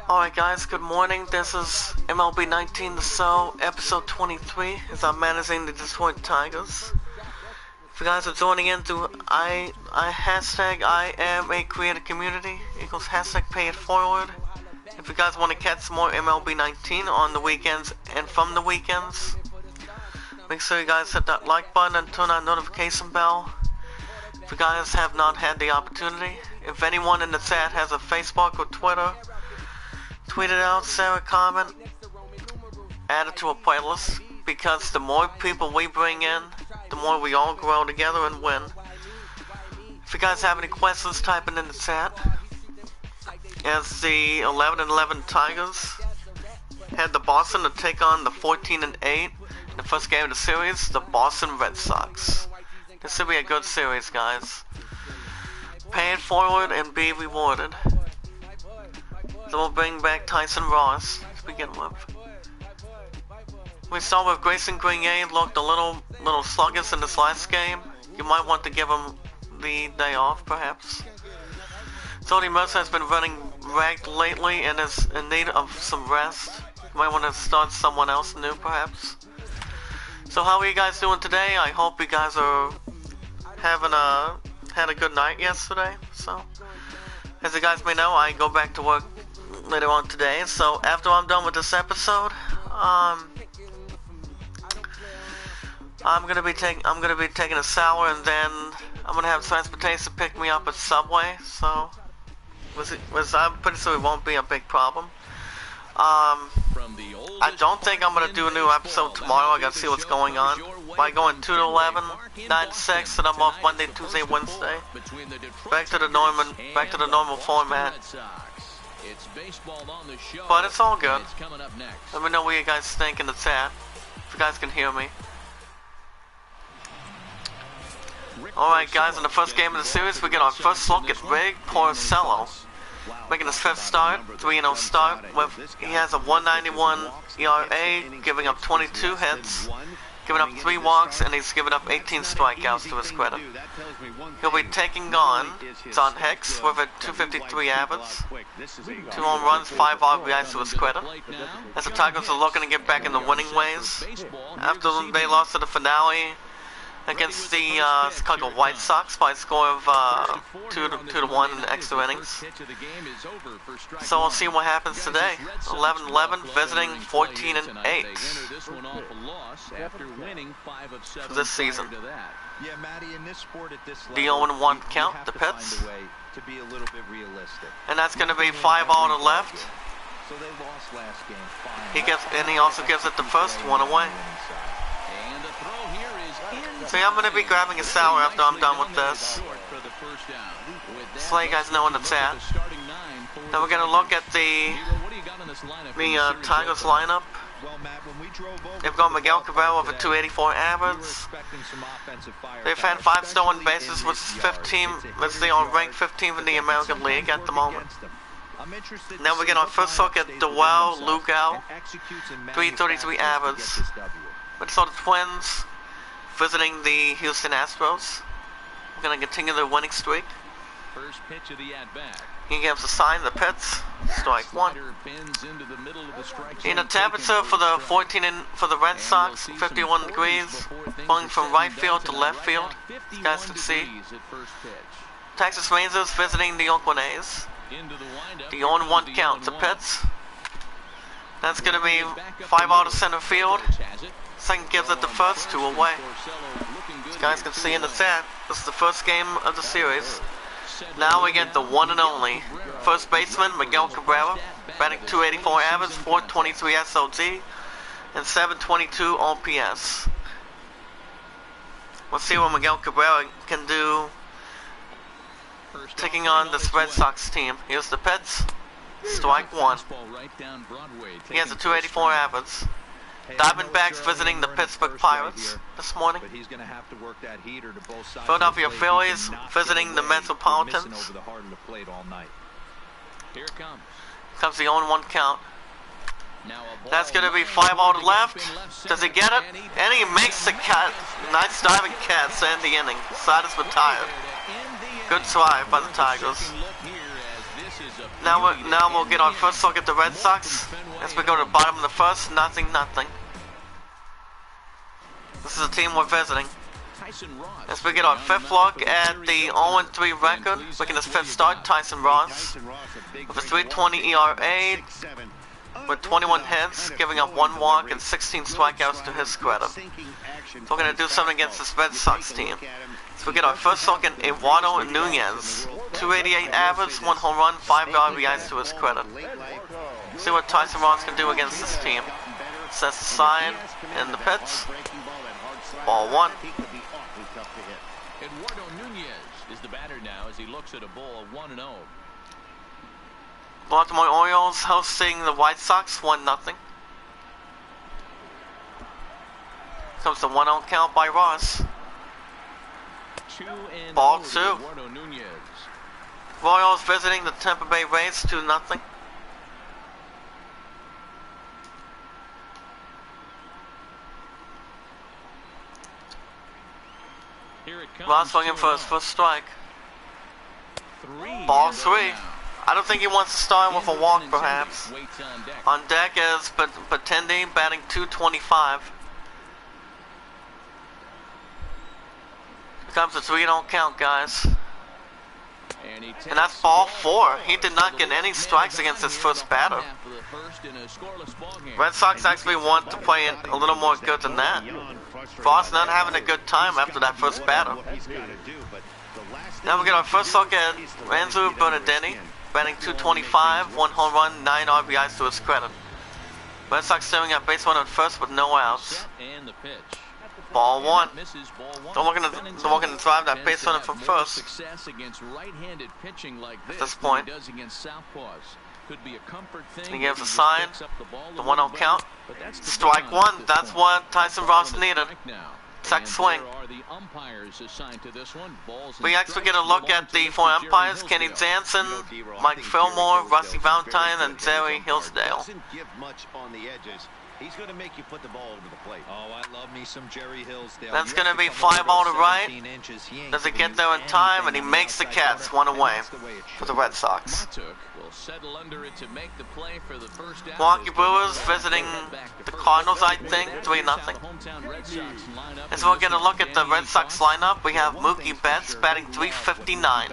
Alright guys, good morning. This is MLB 19 The So, episode 23, as I'm managing the Detroit Tigers. If you guys are joining in through hashtag I am a creator community equals hashtag pay it forward. If you guys want to catch some more MLB 19 on the weekends and from the weekends, make sure you guys hit that like button and turn on notification bell. If you guys have not had the opportunity, if anyone in the chat has a Facebook or Twitter, tweet it out, share a comment, add it to a playlist, because the more people we bring in, the more we all grow together and win. If you guys have any questions, type it in the chat. As the 11-11 Tigers had the Boston to take on the 14-8 in the first game of the series, the Boston Red Sox. This should be a good series, guys. Pay it forward and be rewarded. So we'll bring back Tyson Ross to begin with. We saw with Grayson Grenier looked a little sluggish in this last game. You might want to give him the day off, perhaps. Tony Mercer has been running ragged lately and is in need of some rest. You might want to start someone else new, perhaps. So how are you guys doing today? I hope you guys are had a good night yesterday. So, as you guys may know, I go back to work later on today. So after I'm done with this episode, I'm gonna be taking a shower, and then I'm gonna have transportation pick me up at Subway. So, I'm pretty sure it won't be a big problem. I don't think I'm gonna do a new episode tomorrow. I gotta see what's going on. By going 2-11, 9-6, and I'm off Monday, Tuesday, Wednesday. Back to the normal format. But it's all good. Let me know what you guys think in the chat, if you guys can hear me. Alright guys, in the first game of the series, we get our first look at Rig Porcello. Making his fifth start, 3-0 start. He has a 191 ERA, giving up 22 hits, giving up 3 walks, and he's given up 18 strikeouts to his credit. He'll be taking on John Hicks with a 253 average, 2 home runs, 5 RBIs to his credit, as the Tigers are looking to get back in the winning ways after they lost to the finale against the Chicago White Sox by a score of 2-1 in extra innings. So we'll see what happens today. 11-11 visiting 14-8 for this season. The 0-1 count, the Pits. And that's going to be 5-0 to left. He also gives it the first one away. So yeah, I'm going to be grabbing a shower after I'm done with this. Just let you guys know in the chat. Then we're going to look at the Tigers lineup. They've got Miguel Cabrera with a 284 average. They've had 5 stolen bases, which is 15. They are ranked 15th in the American League at the moment. Now we get our first look at Dewell Lugau, 333 average. We saw the Twins visiting the Houston Astros. We're going to continue their winning streak. First pitch of the at-bat. He gives a sign, the Pits, strike 1. In the temperature for the Red Sox, 51 degrees, going from right field to left field. You guys can see. Texas Rangers visiting the Oakland A's. The 0-1 count, the Pits. That's going to be 5 out of center field. Second gives it the first, 2 away. As you guys can see in the chat, this is the first game of the series. Now we get the one and only first baseman, Miguel Cabrera, batting 284 average, 423 SOG, and 722 OPS. We'll see what Miguel Cabrera can do taking on this Red Sox team. Here's the Pits, strike 1. He has a 284 average. Diamondbacks visiting the Pittsburgh Pirates this morning. Philadelphia Phillies visiting the Metropolitans. Here comes the 0-1 count. That's going to be 5-0 to left. Does he get it? And he makes the cut. Nice diving catch to end the inning. Side is retired. Good try by the Tigers. Now we'll get our first look at the Red Sox as we go to the bottom of the first. Nothing. This is the team we're visiting. As we get our fifth look at the 0-3 record, making his fifth start, Tyson Ross, with a 3.20 ERA, with 21 hits, giving up 1 walk and 16 strikeouts to his credit. So we're going to do something against this Red Sox team. So we get our first look at Eduardo Nunez, 288 average, 1 home run, 5 RBIs to his credit. See what Tyson Ross can do against this team. Sets the sign in the pits. Ball 1. Eduardo Nunez is the batter now as he looks at a ball 1-0. Baltimore Orioles hosting the White Sox 1-0. Comes the 1-0 count by Ross. Ball 2. Royals visiting the Tampa Bay Rays 2-0. Ross looking for his first strike. Ball 3. I don't think he wants to start with a walk, perhaps. On deck is Patendi, batting .225. Here comes the 3-0 count, guys. And that's ball 4. He did not get any strikes against his first batter. Red Sox actually want to play it a little more good than that. Ross not having a good time after that first batter. Now we get our first look at Ranzu Benedetti, batting .225, 1 home run, 9 RBIs to his credit. Red Sox staring at base 1 at first with no outs. Ball 1. They're looking to drive that base runner from first. At this point, he gives a sign. The 1-0 count. Strike 1. That's what Tyson Ross needed. Second swing. We actually get a look at the 4 umpires: Kenny Jansen, Mike Fillmore, Rusty Valentine, and Jerry Hillsdale. He's going to make you put the ball over the plate. Oh, I love me some Jerry Hillsdale. That's going to be fly ball to right. Does it get there in time? And he makes the Cats 1 away for the Red Sox. Milwaukee Brewers visiting the Cardinals, I think, 3-0. As we'll get a look at the Red Sox lineup, we have Mookie Betts batting .359.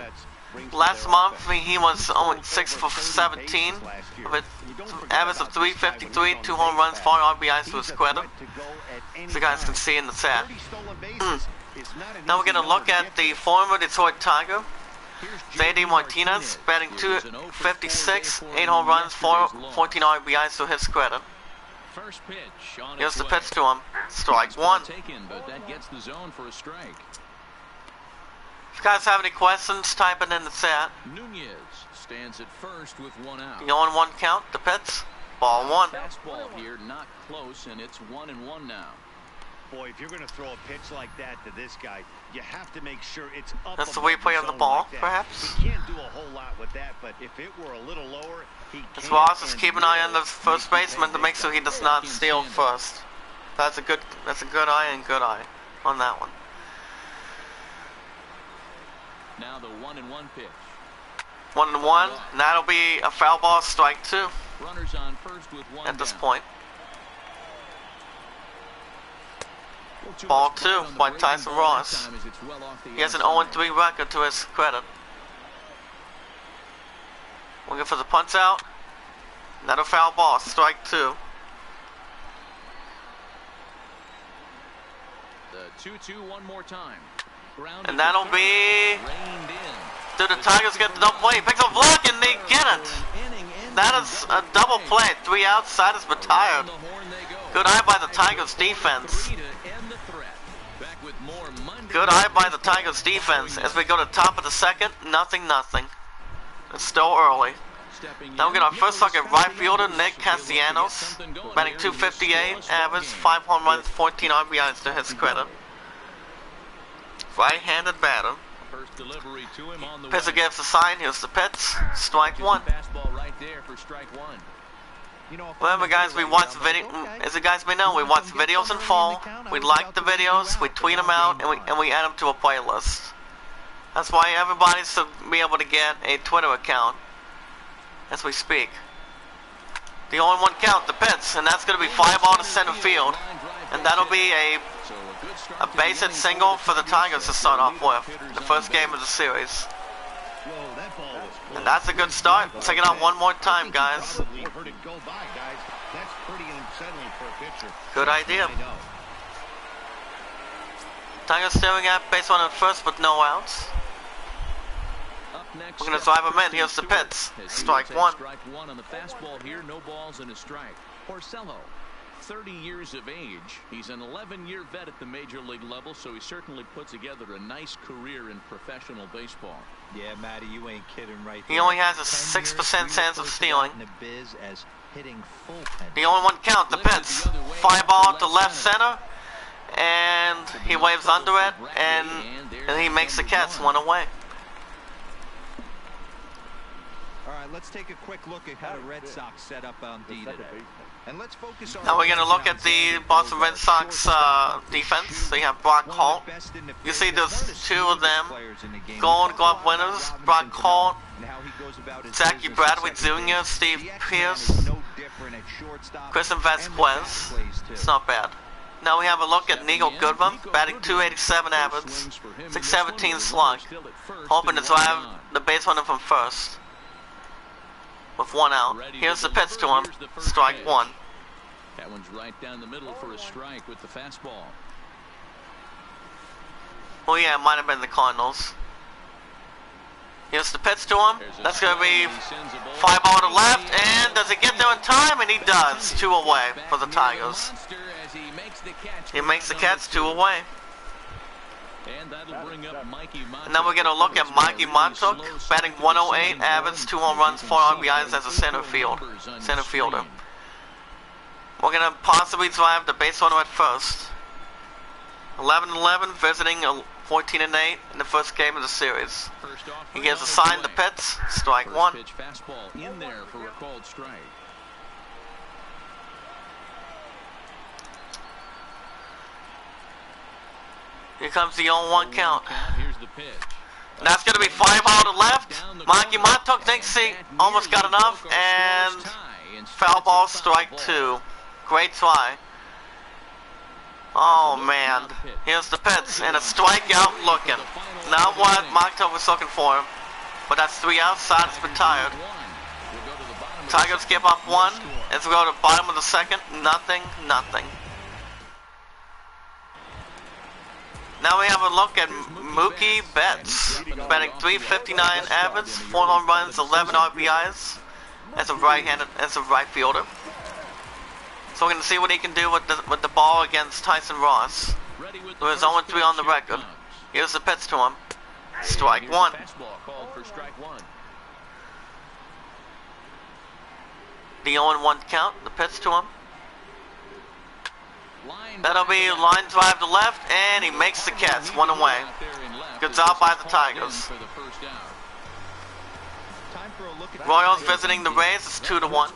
Last month, he was only 6 for 17, with average of .353, 2 home runs, 4 RBIs to his credit, as you guys can see in the chat. Now we're going to look at the former Detroit Tiger, JD Martinez, batting .256, 8 home runs, 14 RBIs to his credit. Here's the pitch to him. Strike 1. If you guys have any questions, type it in the chat. Nunez stands at first with 1 out. The 0-1 count, the pitch. Ball 1. Fastball here, not close, and it's 1-1 now. Boy, if you're going to throw a pitch like that to this guy, you have to make sure it's up. That's the replay of the ball, like perhaps. He can't do a whole lot with that, but if it were a little lower, he can. As Ross is keeping an eye on the first baseman to make sure he does not steal first. That's a good eye and good eye on that one. Now the 1-1 pitch. 1-1. And that'll be a foul ball, strike 2. Runners on first with 1 at this down. point. Ball 2 by Tyson Ross. He has an 0-3 record to his credit. Looking for the punch out. Another foul ball, strike 2. The 2-2 one more time. And that'll be... Do the Tigers get the double play? He picks up block and they get it. That is a double play. 3 outs, side is retired. Good eye by the Tigers defense. Good eye by the Tigers defense. As we go to the top of the second, nothing. It's still early. Now we get our first look at right fielder Nick Castellanos, batting .258, average, 5 home runs, 14 RBIs to his credit. Right-handed batter. Pitcher gives the sign. Here's the pitch. Strike 1. Remember, guys, we watch video. As you guys may know, we watch videos in full. We like the videos. We tweet them out, and we add them to a playlist. That's why everybody should be able to get a Twitter account. as we speak. The 0-1 count, the pitch, and that's going to be fly ball to center field. And that'll be a base hit single for the Tigers to start off with. The first game of the series. And that's a good start. Check it out one more time, guys. Good idea. Tigers staring at base one at first with no outs. We're going to drive him in. Here's the pitch. Strike one. Strike one on the fastball here. No balls and a strike. Porcello, 30 years of age. He's an 11-year vet at the major league level, so he certainly put together a nice career in professional baseball. Yeah, Matty, you ain't kidding right there. He only has a 6% chance of stealing. The 0-1 count, the pitch. Fly ball to left center, and he waves under it, and he makes the catch, one away. All right, let's take a quick look at how the Red Sox set up on D today. And let's focus on. Now we're going to look at the Boston Red Sox defense. They have Brock Holt. You see there's two of them. Gold Glove winners, Brock Holt, Jackie Bradley Jr., Steve Pearce, Christian Vasquez. It's not bad. Now we have a look at Nigel Goodrum, batting .287 average, .617 slug, hoping to drive the base runner from first. With one out. Here's the pitch to him. Strike one. That one's right down the middle for a strike with the fastball. Oh yeah, it might have been the Cardinals. Here's the pitch to him. That's going to be fly ball to left. And does he get there in time? And he does. 2 away for the Tigers. He makes the catch, 2 away. And that'll bring up Mikey Montauk. And then we're going to look at Mikey Montauk, batting .108 average, 2 home runs, 4 RBIs as a center fielder. We're going to possibly drive the base runner at first. 11-11, visiting a 14-8 in the first game of the series. He gives a sign to pitch, strike one. Pitch fastball in there for a called strike. Here comes the 0-1 count. Here's the pitch. And that's going to be fly ball to left. Mikey Montauk thinks he almost got enough, and foul ball, strike 2. Great try. Oh man, here's the pitch, and a strikeout looking. Not what Montauk was looking for, but that's 3 outs, side is retired. Tigers give up 1, as we go to the bottom of the second, nothing. Now we have a look at Mookie Betts, batting .359 average, 4 home runs, 11 RBIs, as a right fielder. So we're going to see what he can do with the ball against Tyson Ross, who is 0-3 on the record. Here's the pitch to him. Strike one. The 0-1 count, the pitch to him. That'll be line drive to left, and he makes the catch, 1 away. Good job by the Tigers. Royals visiting the Rays, it's 2-1.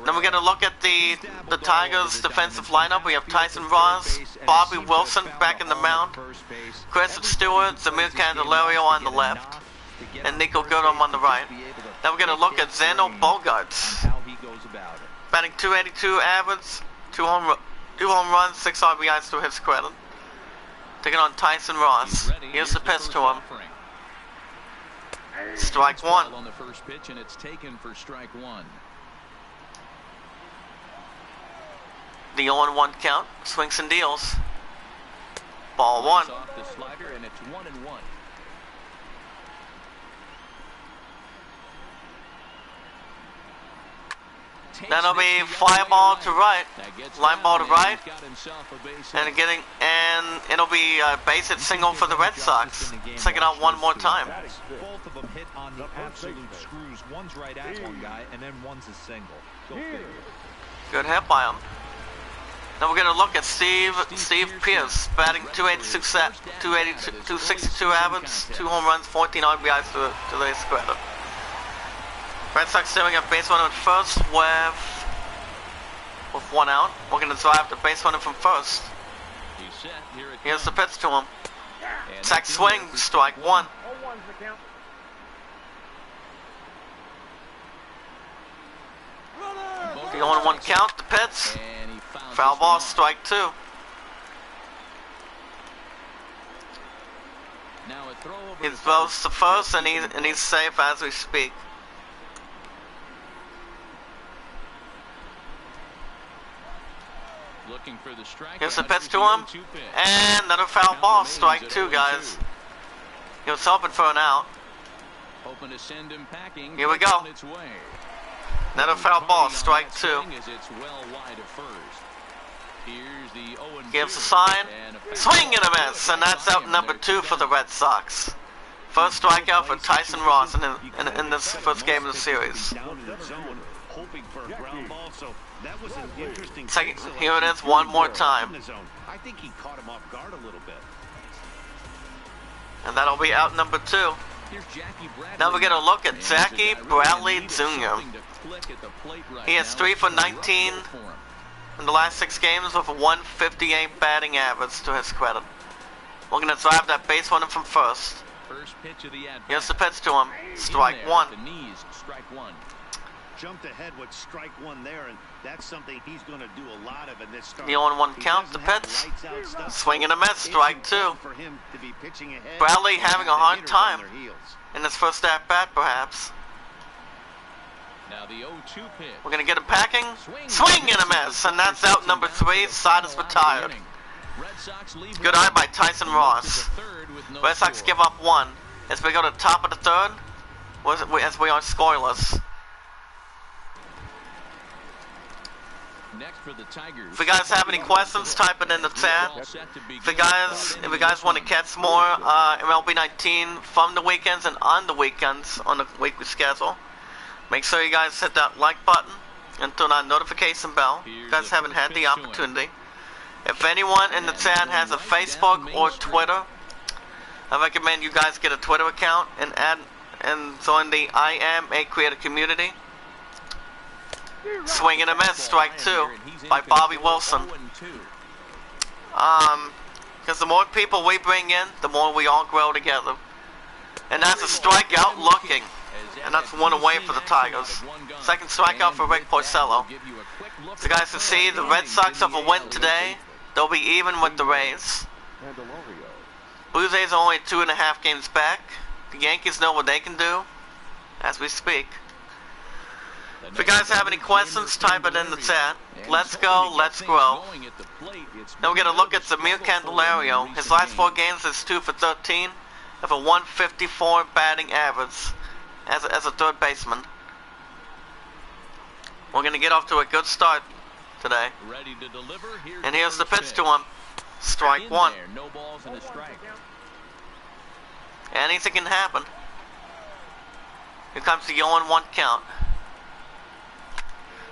Then we're going to look at the Tigers' defensive lineup. We have Tyson Ross, Bobby Wilson back in the mound, Chris Stewart, Zamir Candelario on the left, and Nico Goodrum on the right. Then we're going to look at Xander Bogaerts, batting .282 average, 2 home runs, 6 RBIs to his credit. Taking on Tyson Ross. Here's the pitch to him. Strike one. On the first pitch, and it's taken for strike one. The 0-1 count, swings and deals. Ball one. Off the slider, and it's 1-1. That'll be fly ball to right, line ball to right, and it'll be a base hit single for the Red Sox. Check it out one more time. Both of them hit on the absolute screws. One's right at one guy, and then one's a single. Go figure. Good hit by him. Now we're going to look at Steve Pearce, batting .262 average, 2 home runs, 14 RBIs to his credit. Red Sox doing a base runner at first with 1 out. We're going to drive the base runner from first. Here's the pitch to him. Sack swing, strike one. The 0-1 count, the Pitts. And he Foul ball, strike 2. Now a throw over He throws to first, and he's safe as we speak. Looking for the strike. Here's the pitch to him, and another foul ball, strike 2, guys. He was hoping for an out. Hoping to send him packing. Here we go. Its way. Another foul ball, strike 2. As it's well wide of first. Here's the 0-2. Gives a sign, swing and a miss, and that's out number 2 for the Red Sox. First strikeout for Tyson Ross in this first game of the series. Second, here it is one more time. I think he caught him off guard a little bit. And that'll be out number 2. Now we're going to look at Jackie Bradley Jr. He has 3 for 19 in the last 6 games with a 158 batting average to his credit. We're going to drive that base runner from first. Here's the pitch to him. Strike 1. Jumped ahead with strike 1 there, and that's something he's going to do a lot of in this start. The 0-1 count, the pitch. Swing and a miss, strike 2. Bradley having a hard time in his first at bat, perhaps. Now the 0-2 pitch. We're going to get him packing. Swing and a miss, and that's out number 3. Side is retired. Good eye by Tyson Ross. Red Sox give up 1 as we go to the top of the 3rd, as we are scoreless. Next for the Tigers. If you guys have any questions, type it in the chat. If you guys want to catch more MLB 19 from the weekends and on the weekends on the weekly schedule, make sure you guys hit that like button and turn on notification bell. If you guys haven't had the opportunity. If anyone in the chat has a Facebook or Twitter, I recommend you guys get a Twitter account and join the I Am a Creator community. Swing and a miss, strike 2 by Bobby Wilson. Because the more people we bring in, the more we all grow together. And that's a strikeout looking. And that's 1 away for the Tigers. Second strikeout for Rick Porcello. So you guys can see the Red Sox have a win today. They'll be even with the Rays. Blue Jays are only 2.5 games back. The Yankees know what they can do as we speak. If you guys have any questions, type it in the chat. Let's go, let's grow. Now we're going to look at Zamir Candelario. His last 4 games is 2 for 13 with a 154 batting average as a third baseman. We're going to get off to a good start today. And here's the pitch to him. Strike 1. Anything can happen. Here comes the 0-1 count.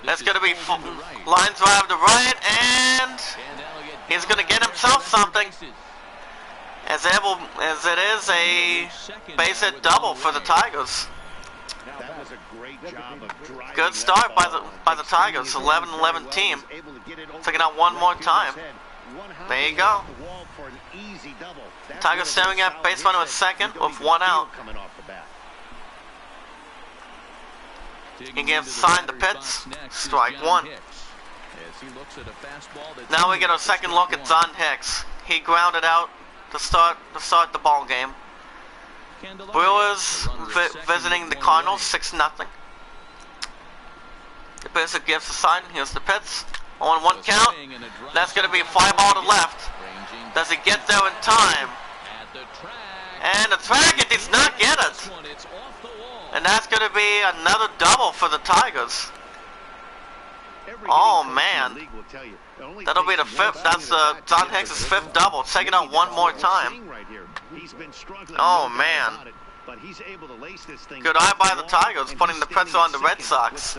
That's going to be line drive to right, and he's going to get himself something. As it is a base hit double for the Tigers. Good start by the Tigers, 11-11 team. Taking out one more time. There you go. Tigers staring at base runner at second with 1 out. He gives sign the pitch, strike 1. Now we get our second look at John Hicks. He grounded out to start the ball game. Brewers visiting the Cardinals 6-0. The pitcher gives the sign. Here's the pitch. 0-1 count. That's going to be a fly ball to left. Does he get there in time? And the track, it does not get it. And that's going to be another double for the Tigers. Oh man, that'll be the 5th. That's John Hicks' 5th double. Taking out one more time. Oh man. Good eye by the Tigers, putting the pressure on the Red Sox.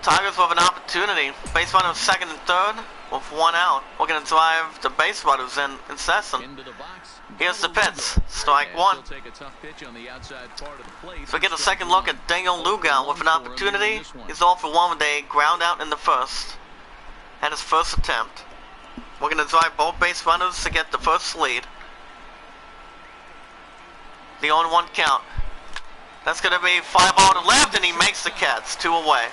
Tigers with an opportunity. Base runners second and third with 1 out. We're going to drive the base runners in session. Here's the pitch. Strike 1. So we get a second look at Daniel Lugo with an opportunity. He's 0 for 1 with a ground out in the first. At his first attempt. We're going to drive both base runners to get the first lead. The 0-1 count. That's going to be fly ball to left, and he makes the catch. 2 away.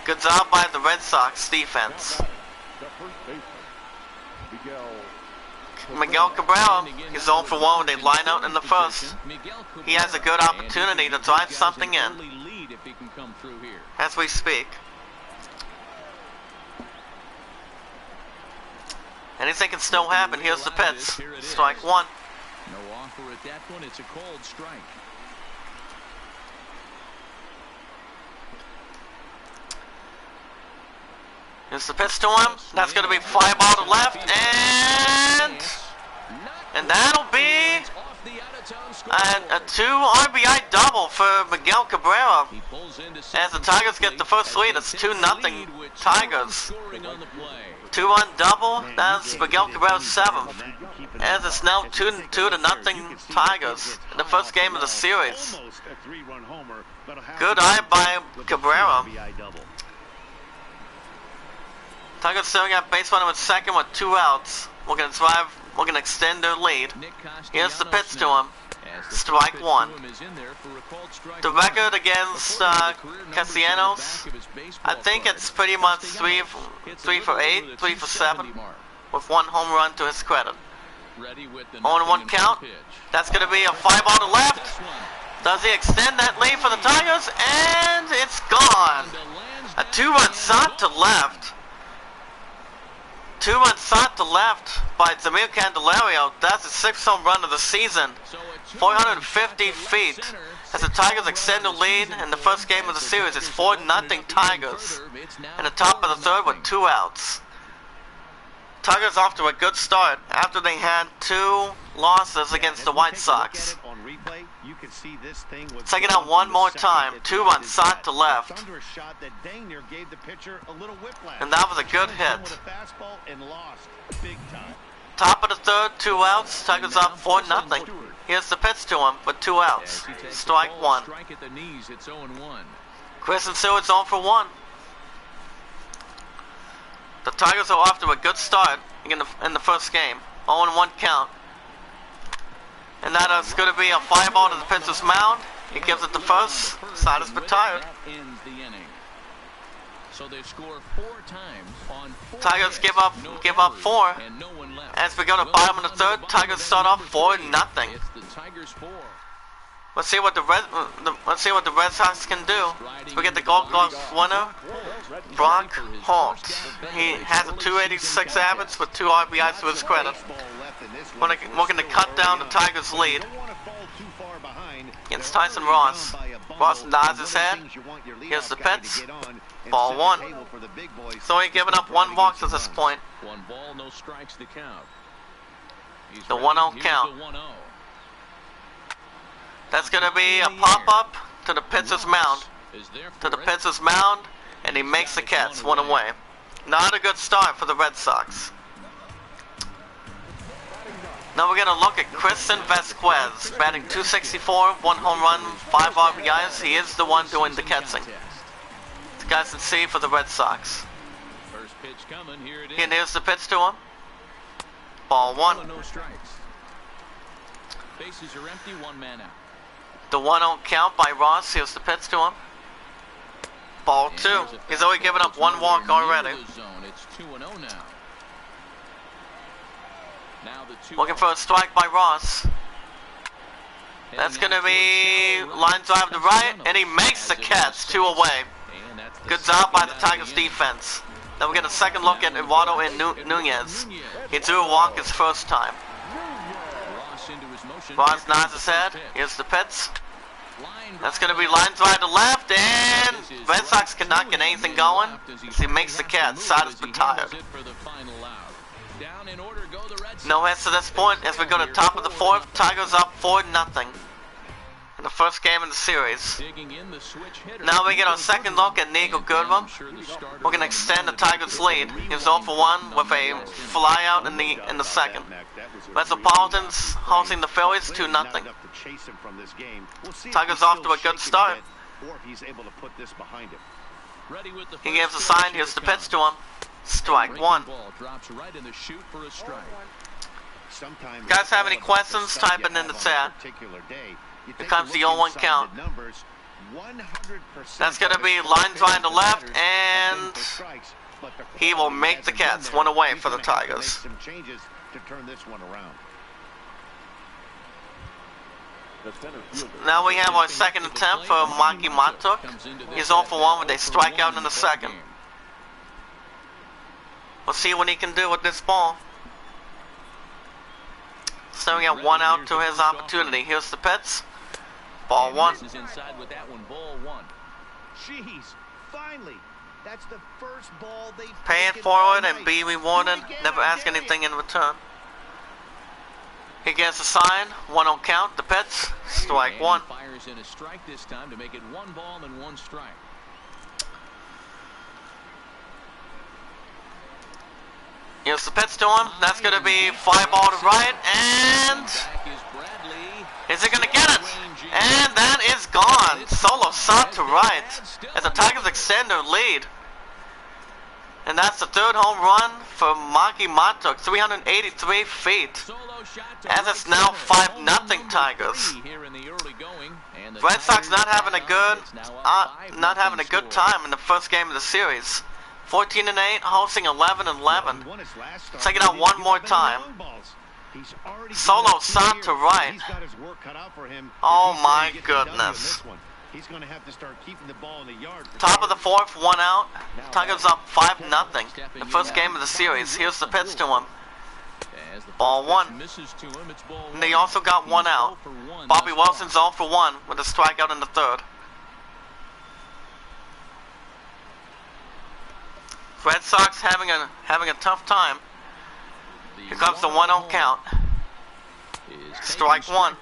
Good job by the Red Sox defense. Miguel Cabrera, he's 0 for 1 with a line out in the first. He has a good opportunity to drive something in as we speak. Anything can still happen. Here's the pitch. Strike one. No offer at that one. It's a cold strike. Here's the pitch to him. That's going to be fly ball to left, and that'll be a 2 RBI double for Miguel Cabrera. As the Tigers get the first lead, it's 2-0 Tigers. 2-run double. That's Miguel Cabrera's 7th. As it's now 2-0 Tigers in the first game of the series. Good eye by Cabrera. Tigers still got base runner at second with 2 outs. We're gonna extend their lead. Here's the pitch to him. Strike one. The record against Castellanos, I think it's pretty much 3 for 8, 3 for 7, with 1 home run to his credit. 0-1 count. That's gonna be a fly ball to left. Does he extend that lead for the Tigers? And it's gone. A 2-run shot to left. 2-run shot to left by Zamir Candelario. That's his 6th home run of the season. 450 feet. As the Tigers extend the lead in the first game of the series, it's 4-0 Tigers. In the top of the third with 2 outs. Tigers off to a good start after they had 2 losses against the White Sox. Take it out one more time. 2-run shot to left. And that was a good hit. Top of the third, 2 outs. Tigers up 4-0. Here's the pitch to him with 2 outs. Strike one. Christian Stewart's 0 for 1. The Tigers are off to a good start in the first game. 0-1 count. And that is going to be a fly ball to the pitcher's mound. He gives it to first. Side is retired. So they score 4 times on 4 Tigers give up 4. As we go to bottom of the third, Tigers start off 4-0. It's the Tigers 4. Let's see what the Red Sox can do. We get the Gold Glove winner, Brock Holt. He has a 286 average with 2 RBIs to his credit. We're going to cut down the Tigers' lead against Tyson Ross. Ross nods his head. Here's the pitch. Ball 1. So he's given up 1 walk to this point. 1 ball, no strikes to count. The 1-0 count. That's going to be a pop-up to the pitcher's mound. And he makes the catch 1 away. Not a good start for the Red Sox. Now we're going to look at Christian Vasquez, batting .264, 1 home run, 5 RBIs. He is the one doing the catching. The guys can see for the Red Sox. First pitch coming, here it is. And here's the pitch to him. Ball 1. No strikes. Bases are empty, 1 man out. The 1-0 count by Ross. Here's the pitch to him. Ball 2. He's already given up 1 walk already. It's 2-0 now. Looking for a strike by Ross. That's going to be line drive to right, and he makes the catch 2 away. Good job by the Tigers defense. Then we get a second look at Eduardo and Nunez. He drew a walk his first time. Ross nods his head. Here's the pitch. That's going to be line drive to left, and Red Sox cannot get anything going. He makes the catch. Side is retired. No hits to this point as we go to top of the 4th. Tigers up 4-0 in the first game of the series. Now we get our second look at Nico Goodwin. We're going to extend the Tigers' lead. He was 0 for 1 with a fly out in the second. Metropolitans hosting the Phillies 2-0. Tigers off to a good start. He gives a sign. Here's the pitch to him. Strike 1. Guys have any questions? Type it in the chat. Here comes the 0-1 count. 100%. That's going to be line drive to left, and he will make the catch. One away for the Tigers. Some changes to turn this one around. Now we have our second attempt for Maki Matuk. He's 0 for 1 with a strikeout in the second. We'll see what he can do with this ball. Staring at 1 out to his opportunity. Here's the pitch. Ball 1. Jeez, finally. That's the first ball they've Pay it taken forward all and night. be rewarded. Never ask anything in return. He gets a sign. 1-0 count. The pitch. Strike 1. Fires in a strike this time to make it 1 ball and 1 strike. Here's the pitch to him. That's going to be fly ball to right. And is it going to get it? And that is gone. Solo shot to right as the Tigers extend their lead. And that's the 3rd home run for Maki Matuk. 383 feet. As it's now 5-0 Tigers. Red Sox not having a good time in the first game of the series. 14-8, hosting 11-11. Take it out one more time. Solo shot to right. Oh my goodness. He's going to have to start keeping the ball in the yard. Top of the 4th, 1 out. Tigers up 5-0. The first game of the series. Here's the pitch to him. Ball 1. And they also got 1 out. Bobby Wilson's 0 for 1 with a strikeout in the 3rd. Red Sox having a tough time. Here comes the 1-0 count. Strike 1.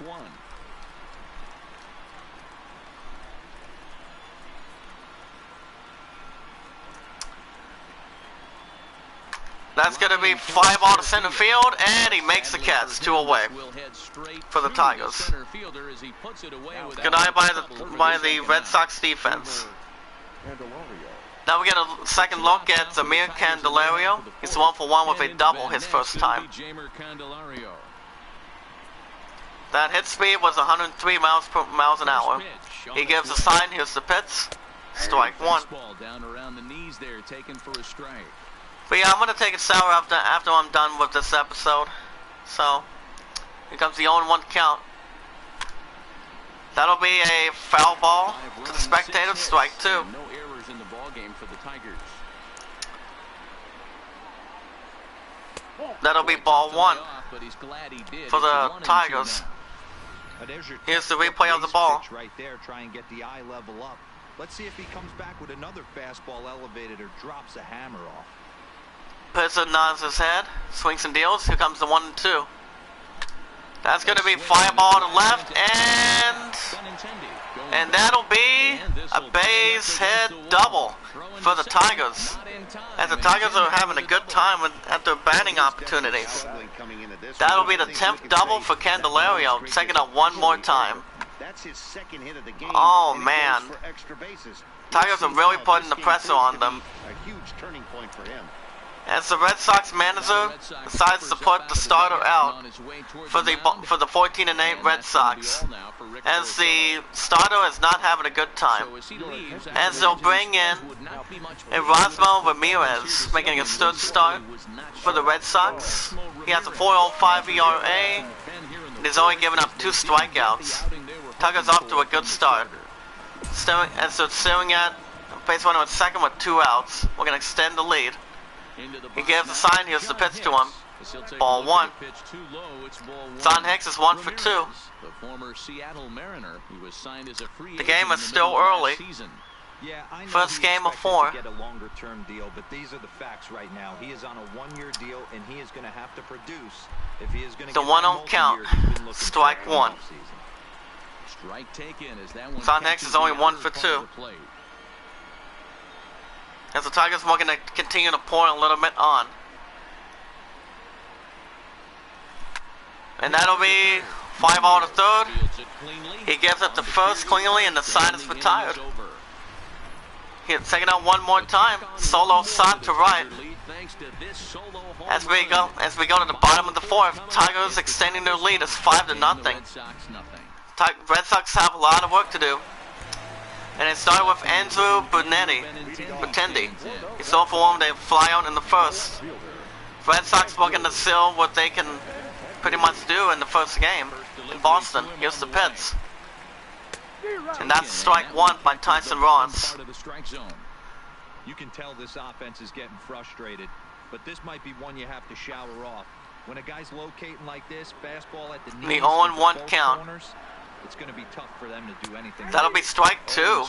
That's going to be 5 out to center field, and he makes the catch. 2 away for the Tigers. Good eye by the Red Sox defense. Now we get a second look at Zamir Candelario. He's 1 for 1 with a double his first time. That hit speed was 103 miles an hour. He gives a sign. Here's the pitch. Strike 1. But yeah, I'm going to take a shower after I'm done with this episode. So, here comes the 0-1 count. That'll be a foul ball to the spectators. Strike 2. No errors in the ball game for the Tigers. That'll be ball 1 for the Tigers. Here's the replay of the ball. Right there, try and get the eye level up. Let's see if he comes back with another fastball elevated or drops a hammer off. Pitcher nods his head, swings and deals. Here comes the 1-2. That's going to be fly ball to left, and that'll be a base hit double for the Tigers. As the Tigers are having a good time at their batting opportunities. That'll be the 10th double for Candelario. Taking it one more time. Oh man, Tigers are really putting the pressure on them. A huge turning point for him. As the Red Sox manager decides to put the starter out for the 14-8 Red Sox, as the starter is not having a good time, as they'll bring in Erasmo Ramirez, making a third start for the Red Sox. He has a 4.05 ERA, and he's only given up 2 strikeouts. Tigers off to a good start. As they're staring at base runner at second with 2 outs, we're going to extend the lead. He gives a sign. Here's the pitch to him. Ball 1. Son Hicks is 1 for 2. The game is still early. First game of 4. Get a longer term deal, but these are the facts right now. He is on a 1-year deal, and he is going to have to produce if he is going to. The 1-0 count. Strike 1. Son Hicks is only 1 for 2. As the Tigers are going to continue to pour a little bit on. And that'll be 5 out of 3rd. He gives it to first cleanly, and the sign is retired. He's taking out one more time. Solo shot to right. As we go to the bottom of the 4th, Tigers extending their lead. It's 5-0. Red Sox have a lot of work to do. And it started with Andrew Benintendi. He's 0 for 1. They fly out in the first. Red Sox looking to seal what they can pretty much do in the first game in Boston. Here's the pitch. And that's strike one by Tyson Ross. You can tell this offense is getting frustrated, but this might be one you have to shower off. When a guy's locating like this, fastball at the knees, the 0-1 count. Corners, it's going to be tough for them to do anything. That'll be strike two.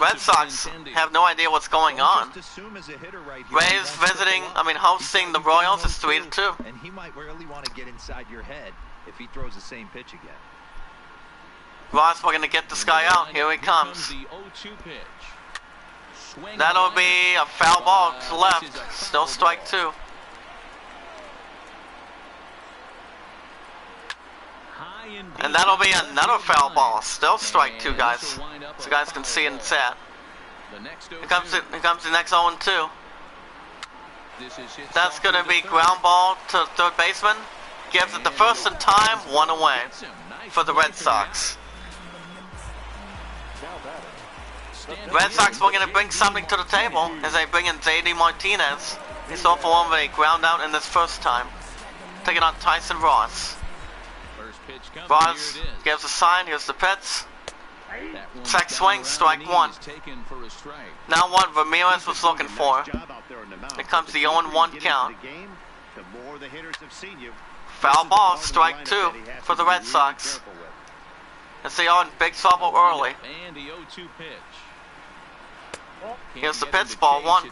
Red Sox have no idea what's going on. Rays hosting the Royals is 3-2. And he might really want to get inside your head if he throws the same pitch again. Ross, we're going to get this guy out. Here he comes. That'll be a foul ball to left. Still strike two. And that'll be another foul ball. Still strike two, guys. So you guys can see in the chat. Here comes the next 0-2. That's going to be ground ball to third baseman. Gives it the first in time, one away for the Red Sox. Red Sox were going to bring something to the table as they bring in J.D. Martinez. He's 0 for 1 with a ground out in this first time. Taking on Tyson Ross. Ross gives a sign. Here's the pitch. Check swing, strike one. Now what Ramirez was looking for. Here comes the 0-1 count. Foul ball, strike two for the Red Sox. As they are in big trouble early. Here's the pitch, ball one.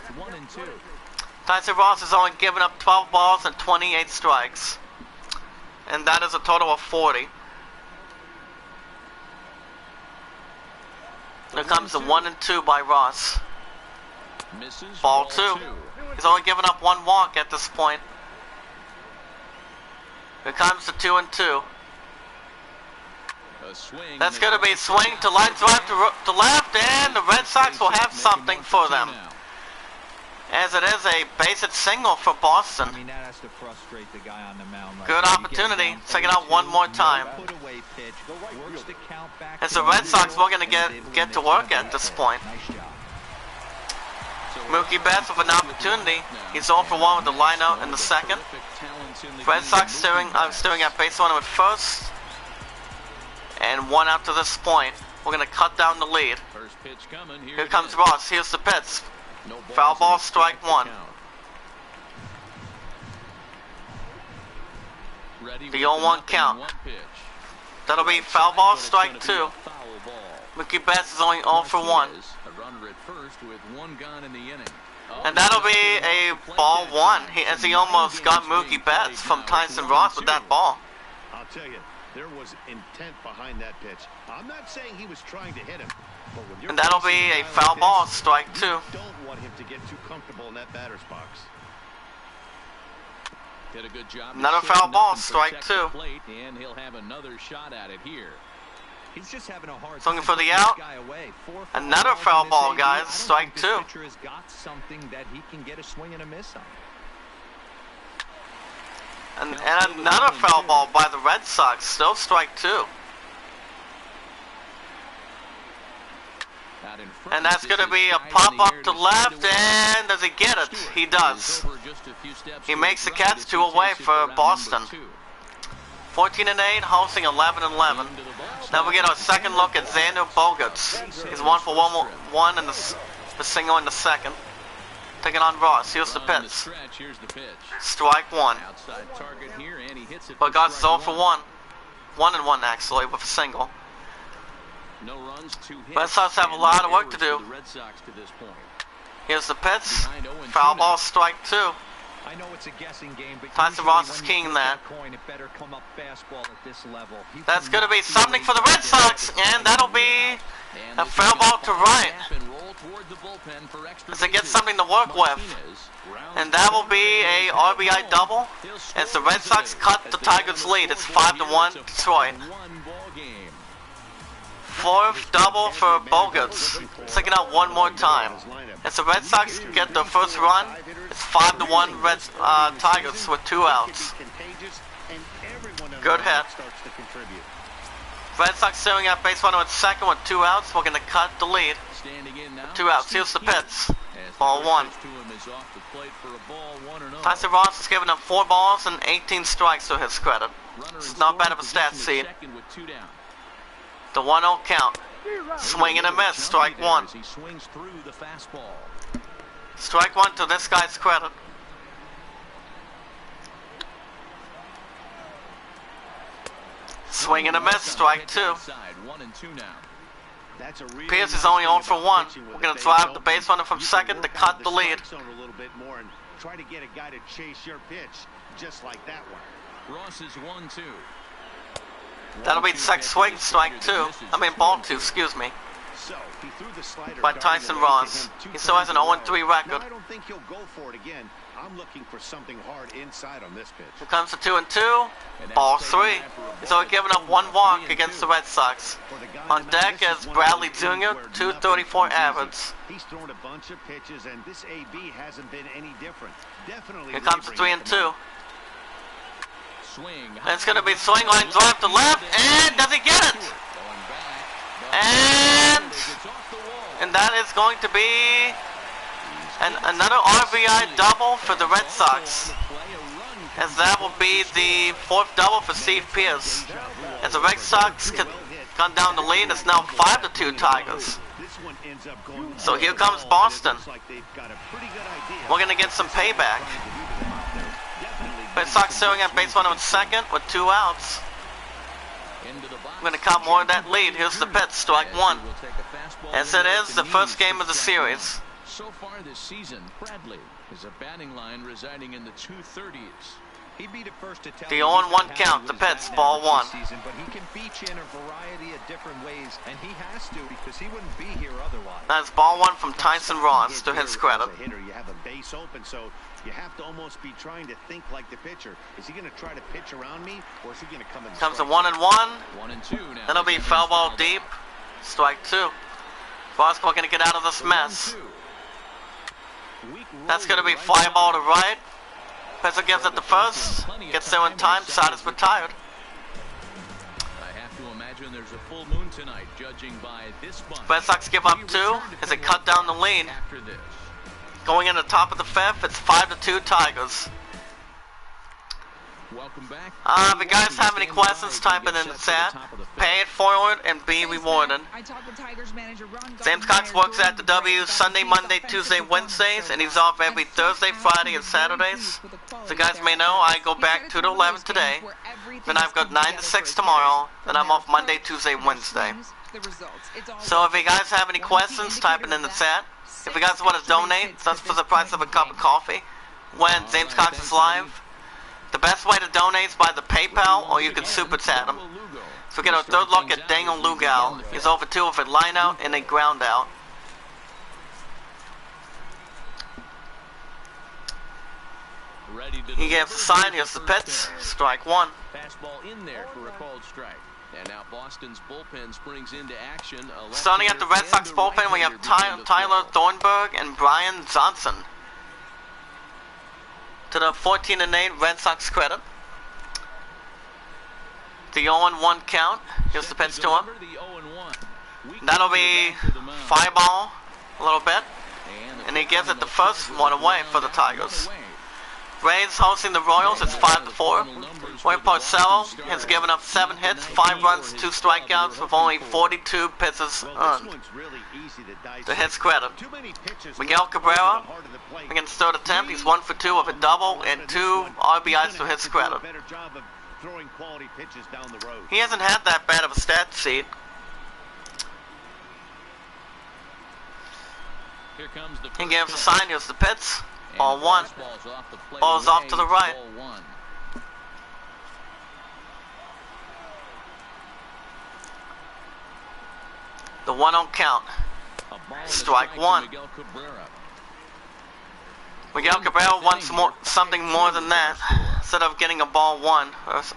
Tyson Ross has only given up 12 balls and 28 strikes. And that is a total of 40. Here comes the 1-2 by Ross. Ball two. He's only given up one walk at this point. Here comes the 2-2. That's going to be a swing to line drive to left, and the Red Sox will have something for them. As it is a base hit single for Boston. That has to frustrate the guy on the mound. Good opportunity. Check it out one more time. As the Red Sox were going to get to work at this point. Mookie Betts with an opportunity. He's 0 for 1 with the line out in the second. Red Sox staring at base runner at first. And one out to this point. We're going to cut down the lead. Here comes Ross. Here's the pitch. Foul ball, strike one. The 0-1 count. That'll be foul ball, strike two. Mookie Betts is only 0 for 1. And that'll be a ball one. As he almost got Mookie Betts from Tyson Ross with that ball. I'll tell you, there was intent behind that pitch. I'm not saying he was trying to hit him. And that'll be a foul ball, strike two. Don't want him to get too comfortable in that batter's box. Did a good job. Another foul ball, strike two. And he'll have another shot at it here. He's just having a hard Swinging for the out. Another foul ball, guys, strike two. Has got something that he can get a swing and a miss on. And another foul ball by the Red Sox, still strike two. And that's going to be a pop up to left, and does he get it? He does. He makes the catch, 2 away for Boston. 14-8, hosting 11-11. Now we get our second look at Xander Bogaerts. He's 1 for 1 in the single in the second. Taking on Ross. Here's the pitch. Strike one. Bogaerts is 0 for 1. 1-1 actually with a single. Red Sox have a lot of work to do. Here's the pitch. Foul ball, strike two. I know it's a guessing game, but Tyson Ross is king that. That's going to be something for the Red Sox, and that'll be a foul ball to right. As they get something to work with. And that will be a RBI double as the Red Sox cut the Tigers' lead. It's 5-1 Detroit. Fourth double for Bogaerts. Check it out one more time. As the Red Sox get their first run, it's 5-1 Red Tigers with 2 outs. Good hit. Red Sox staring at base runner at second with 2 outs. We're going to cut the lead. Standing in now, 2 outs. Here's the pitch. as Ball the 1. pitch to him is off the plate for a ball, 1-0. Tyson Ross has given up 4 balls and 18 strikes to his credit. Runner This is in not bad scoring of a stat position seed. at second with 2 down. The 1-0 count. Swing and a miss. Strike 1. As he swings through the fastball. Strike 1 to this guy's credit. Swing and a miss. Strike 2. 1-2 now. That's a really Pierce is nice only thing 0 for about 1. pitching with We're a going to base drive the open. base runner from You can second to work cut out the lead. strike zone a little bit more and try to get a guy to chase your pitch just like that one. Ross is 1-2. That'll be the second swing. Strike 2. I mean ball 2, excuse me. So he threw the slider By down Tyson the way to Ross. him 2 He still has an times in a 0-3 row. record. Now, I don't think he'll go for it again. I'm looking for something hard inside on this pitch. Here comes the 2-2. Ball 3. He's only given up 1 walk against the Red Sox. For the guy On now, deck this is one Bradley of those innings Jr., where 234 nothing comes average. easy. He's thrown a bunch of pitches, and this AB hasn't been any different. Definitely. Here comes the laboring at the 3-2. moment. Swing. And it's going to be swing line drive to left. And does he get it? Going back. And that is going to be another RBI double for the Red Sox. As that will be the 4th double for Steve Pierce. As the Red Sox can gun down the lead, it's now 5-2 Tigers. So here comes Boston. We're going to get some payback. Red Sox staring at base runner at second with 2 outs. We're going to cut more of that lead. Here's the pitch, strike 1. As it is, the first game of the series. So far this season, Bradley is a batting line residing in the 230s. He'd be the first to tell The you 0-1 he's not count, happy the with his pitch, batting ball average 1. this season, but he can beat you in a variety of different ways, and he has to because he wouldn't be here otherwise. That's ball 1 from Tyson Ross, to his credit. As a hitter, you have a base open, so you have to almost be trying to think like the pitcher. Is he going to try to pitch around me, or is he going to come in? Comes a strike 1-1. 1-2 now. That'll be foul ball deep. Strike 2. Ross going to get out of this mess. That's going to be fly ball to right. Pitcher gives it the first. Gets there in time. Side is retired. I have to imagine there's a full moon tonight, judging by this bunch. Red Sox give up 2 as they cut down the lead. After this. Going in the top of the 5th, it's 5-2 Tigers. Welcome back. If you guys have any questions, type it in the chat. Pay it forward and be rewarded. James Cox works at the W Sunday, Monday, Tuesday, Wednesdays, and he's off every Thursday, Friday, and Saturdays. So you guys may know, I go back 2 to 11 today. Then I've got 9 to 6 tomorrow. Then I'm off Monday, Tuesday, Wednesday. So if you guys have any questions, type it in the chat. If you guys want to donate, that's for the price of a cup of coffee. When James Cox is live. The best way to donate is by the PayPal, or you can super chat him. So we get our 3rd look at Daniel Lugal. He's over 2 with a line out and a ground out. He gives the sign. Here's the pitch. Strike 1. Fastball in there for a called strike. And now Boston's bullpen springs into action. Starting at the Red Sox bullpen, we have Tyler Thornburg and Brian Johnson. To the 14-8 Red Sox credit. The 0-1 count. Here's the pitch to him. That'll be fly ball a little bit. And he gives it the first one away for the Tigers. Rays hosting the Royals. It's 5-4. Wade Porcello has given up 7 hits, 5 runs, 2 strikeouts with only 42 pitches earned. To his credit. Miguel Cabrera against 3rd attempt. He's 1 for 2 with a double and 2 RBIs to his credit. He hasn't had that bad of a stat sheet. He gives a sign. Here's the pitch. Ball 1. Ball's off to the right. The 1-0 count. Strike 1. Miguel Cabrera wants something more than that. Instead of getting a ball 1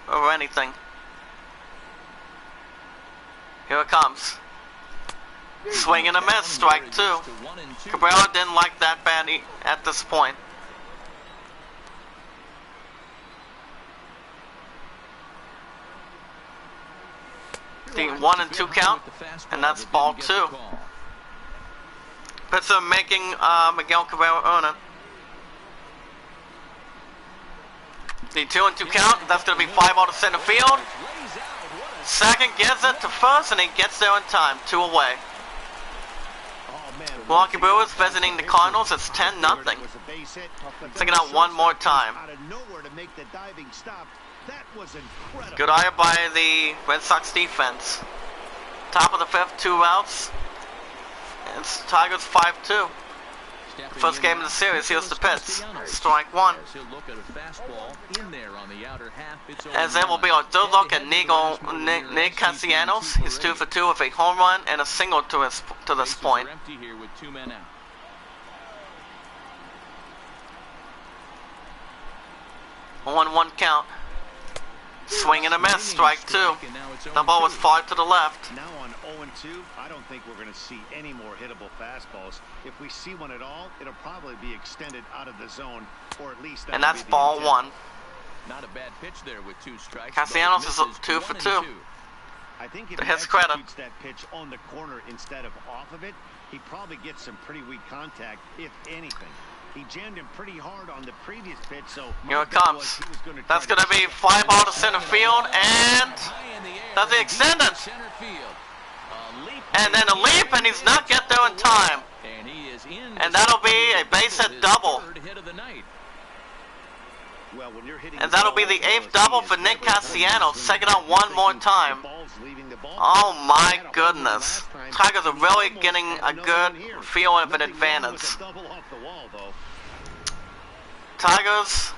or anything. Here it comes. Swing and a miss. Strike 2. Cabrera didn't like that bad at this point. The 1 and 2 count, and that's ball 2. Pitcher making Miguel Cabrera earn it. The 2 and 2 count, that's going to be 5 out of center field. Second gets it to first, and he gets there in time. 2 away. Milwaukee Brewers visiting the Cardinals. It's 10-0. Taking out one more time. Good eye by the Red Sox defense. Top of the 5th, 2 outs. It's Tigers 5-2. First game of the series. Here's the pitch. Strike 1. As there will be our third look at Nick Castellanos. He's 2 for 2 with a home run and a single to this point. 1-1 count. Swing and a miss, strike 2. The ball was far to the left. Now on 0-2, I don't think we're going to see any more hittable fastballs. If we see one at all, it'll probably be extended out of the zone, or at least. And that's ball 1. Not a bad pitch there with 2 strikes. Castellanos is 2 for 2. I think if to he his credit. executes that pitch on the corner instead of off of it, he probably gets some pretty weak contact, if anything. He jammed him pretty hard on the previous pitch, so here it comes. That's going to be 5 out of center field, and does he extend it? And then a leap, and he's not get there in time. And that'll be a base hit double. And that'll be the 8th double for Nick Castellanos, taking out one more time. Oh my goodness. Tigers are really getting a good feel of an advantage. Tigers,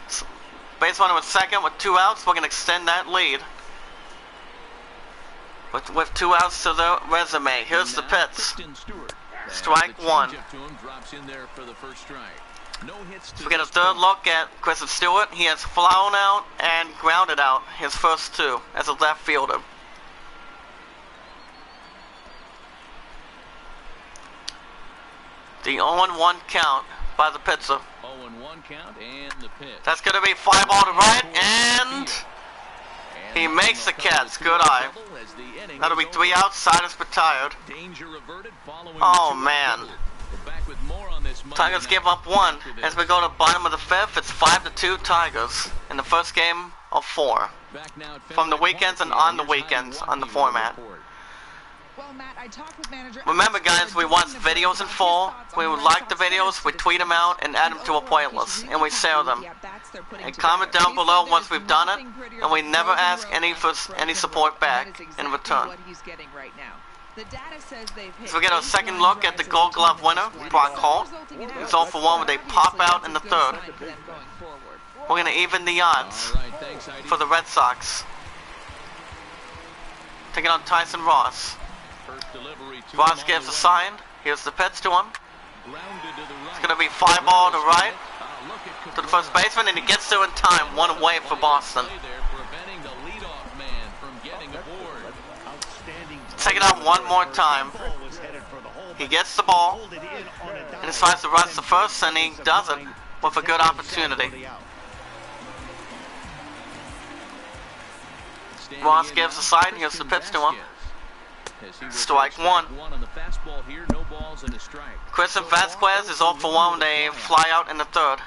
base runner with second with 2 outs. We're going to extend that lead. With 2 outs to the resume. Here's the pitch. Strike 1. So we get a third look at Kristen Stewart. He has flown out and grounded out his first 2 as a left fielder. The 0-1 count by the pitcher. 0-1 count and the pitch. That's going to be 5 ball to right, and he makes the catch. Good eye. That'll be 3 outs. Side is retired. Oh man. Tigers give up 1. As we go to bottom of the 5th, it's 5-2 Tigers in the first game of 4. From the weekends and on the weekends on the format. Remember guys, we watch videos in full. We would like the videos, we tweet them out and add them to a playlist, and we share them. And comment down below once we've done it, and we never ask any support back in return. So we get a second look at the Gold Glove winner, Brock Holt. He's 0 for 1 with a pop out in the 3rd. We're going to even the odds for the Red Sox. Taking on Tyson Ross. Ross gives a sign. Here's the pitch to him. It's going to be 5 ball to right to the first baseman, and he gets there in time. 1 away for Boston. Take it out one more time. He gets the ball and decides to rush the first, and he does it with a good opportunity. Ross gives a sign. Here's the pitch to him. Strike 1. Christian Vasquez is 0 for 1 with a fly out in the 3rd.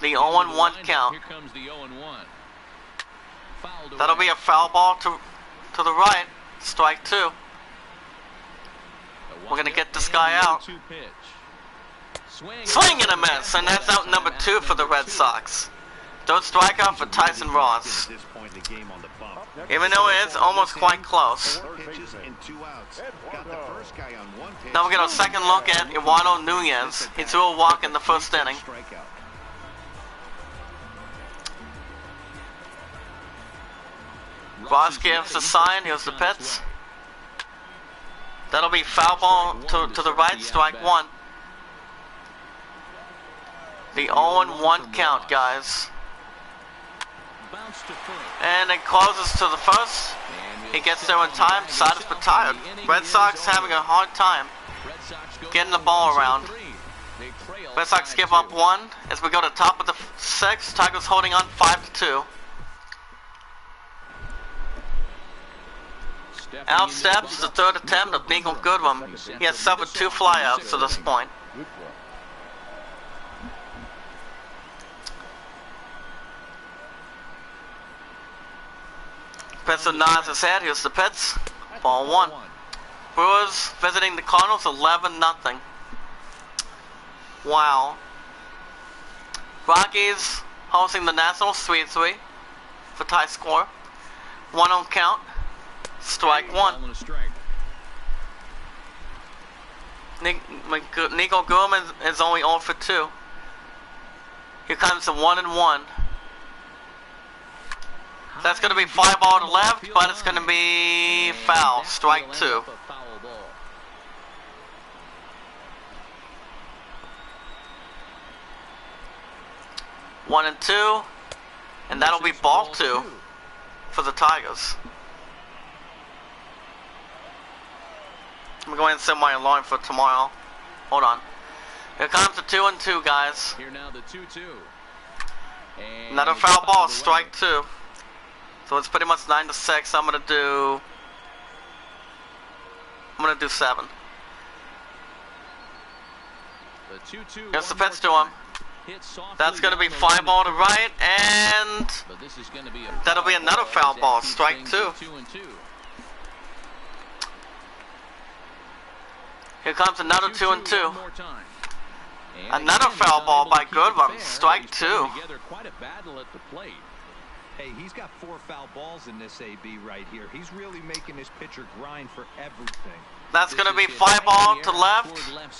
The 0-1 count. That'll be a foul ball to the right. Strike 2. We're going to get this guy out. Swing and a miss, and that's out number 2 for the Red Sox. Third strikeout for Tyson Ross. Even though it is almost quite close. Now we get our second look at Eduardo Nunez. He threw a walk in the 1st inning. Ross gives a sign. Here's the pitch. That'll be foul ball to the right. Strike 1. The 0-1 count, guys. And it closes to the 1st. He gets there in time. Side is retired. Red Sox having a hard time getting the ball around. Red Sox give up 1 as we go to top of the 6th. Tigers holding on 5-2. Out steps the third attempt of Nico Goodwin. He has suffered 2 flyouts to this point. Spencer nods his head. Here's the pitch. Ball 1. Brewers visiting the Cardinals 11-0. Wow. Rockies hosting the Nationals 3-3 for tie score. 1 on count. Strike 1. Nico Goodman is only 0 for 2. Here comes the 1-1. That's going to be fly ball to left, but it's going to be foul. Strike 2. One and 2, and that'll be ball 2 for the Tigers. I'm going to go ahead and set my alarm for tomorrow. Hold on. Here comes the 2-2, guys. Here now the 2-2. Another foul ball, strike 2. So it's pretty much 9-6. I'm gonna do 7. Here's the pitch to him. That's gonna be fly ball to right, and that'll be another foul ball, strike 2. Here comes another 2-2. Another foul ball by Goodwin, strike 2. Hey, he's got 4 foul balls in this AB right here. He's really making his pitcher grind for everything. That's going to be fly ball to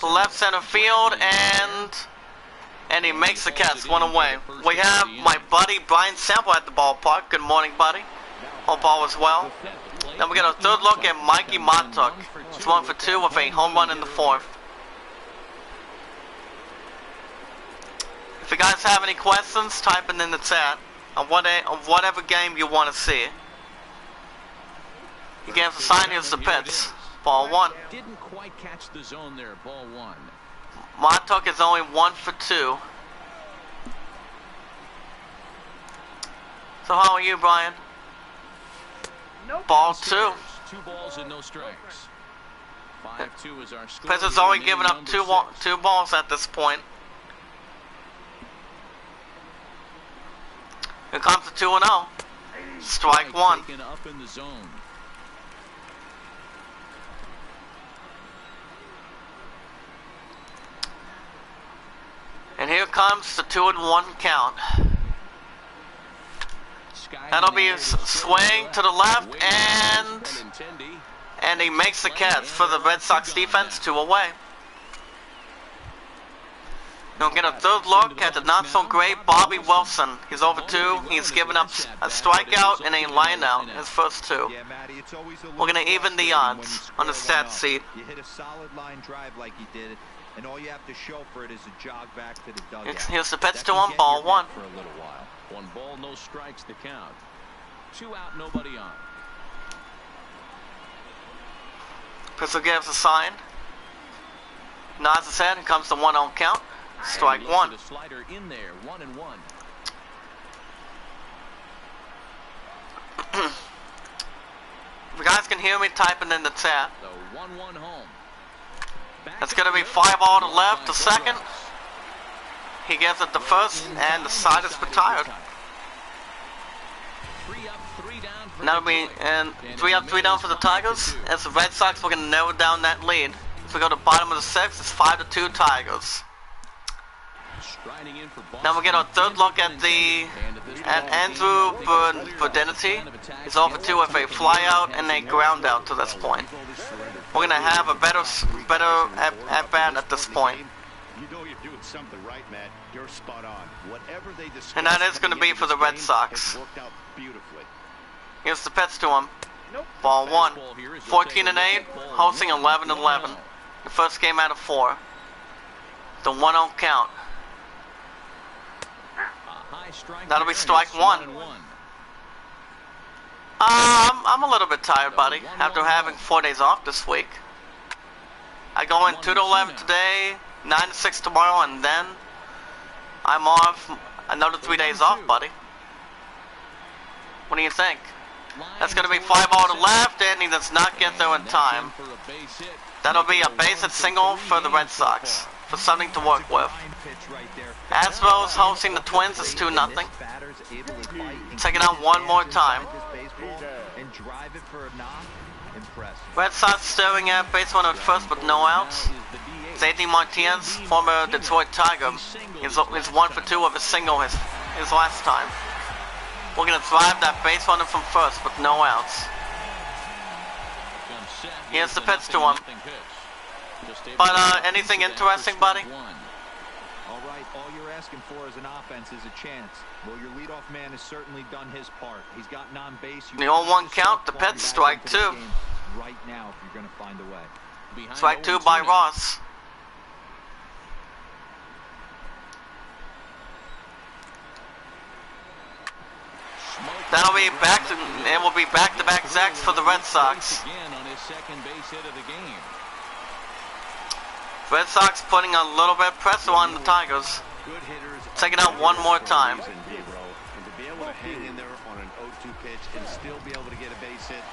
left center field, and he makes the catch, 1 away. We have my buddy Brian Sample at the ballpark. Good morning, buddy. Hope all is well. Then we get a third look at Mikey Montauk. He's 1 for 2 with a home run in the 4th. If you guys have any questions, type it in the chat. On whatever game you want to see. He gives a sign. Here's the pitch. Ball 1. Didn't quite catch the zone there. Ball 1. Montauk is only 1 for 2. So how are you, Brian? Nope. Ball 2. 2 balls and no strikes. 5-2 is our score. Pitcher's only given up 2 balls at this point. Here comes the 2-0. Strike 1. Up in the zone. And here comes the 2-1 count. That'll be a swing to the left, and he makes the catch for the Red Sox defense, 2 away. You'll get a third look at the not-so-great Bobby Wilson. He's over 2. He's given up a strikeout and a lineout in his first 2. We're going to even the odds on the stat sheet. You hit a solid line drive like he did, and all you have to show for it is a jog back to the dugout. Here's the pitch to him, ball 1. For a little while. 1 ball, no strikes to count. 2 out, nobody on. Pitcher gives a sign. Nods his head and comes to 1 on count. Strike 1. The slider in there, 1-1. If you guys can hear me typing in the chat. The 1-1 home. It's going to be fly ball to left to second. He gives it to first, and the side is retired. 3 up, 3 down for That'll be 3 up, 3 down for the Tigers. As the Red Sox, we're going to narrow down that lead. If we go to bottom of the 6th, it's 5-2 Tigers. Now we get our third look at Andrew Verdenity. He's over 2 with a fly out and a ground out to this point. We're gonna have a better at bat at this point. You know you're doing something right, Matt. You're spot on. Whatever they discussed, And that is gonna be for the Red Sox. worked out beautifully. Here's the pitch to him. Ball 1. 14-8, hosting 11-11. The first game out of 4. The 1-0 count. That'll be strike 1. I'm a little bit tired, buddy, after having 4 days off this week. I go in 2 to 11 today, 9-6 tomorrow, and then I'm off another 3 days off, buddy. What do you think? That's going to be 5 all to left, and he does not get there in time. That'll be a base hit single for the Red Sox, for something to work with. Astros hosting the Twins is 2-0. Take it out one more time. Red Sox staring at base runner at first with no outs. JD Martinez, former Detroit Tiger, is 1 for 2 of a single his last time. We're going to drive that base runner from first with no outs. Here's the pitch to him. But anything interesting, buddy? All right, all you're asking for as an offense is a chance. Well, your leadoff man has certainly done his part. He's gotten on base. The 0-1 count, the pitch, strike 2. Right now, if you're going to find a way. Strike 2 by Ross. That'll be back to, it will be back-to-back sacks for the Red Sox. Red Sox putting a little bit of pressure on the Tigers. Taking out one more time.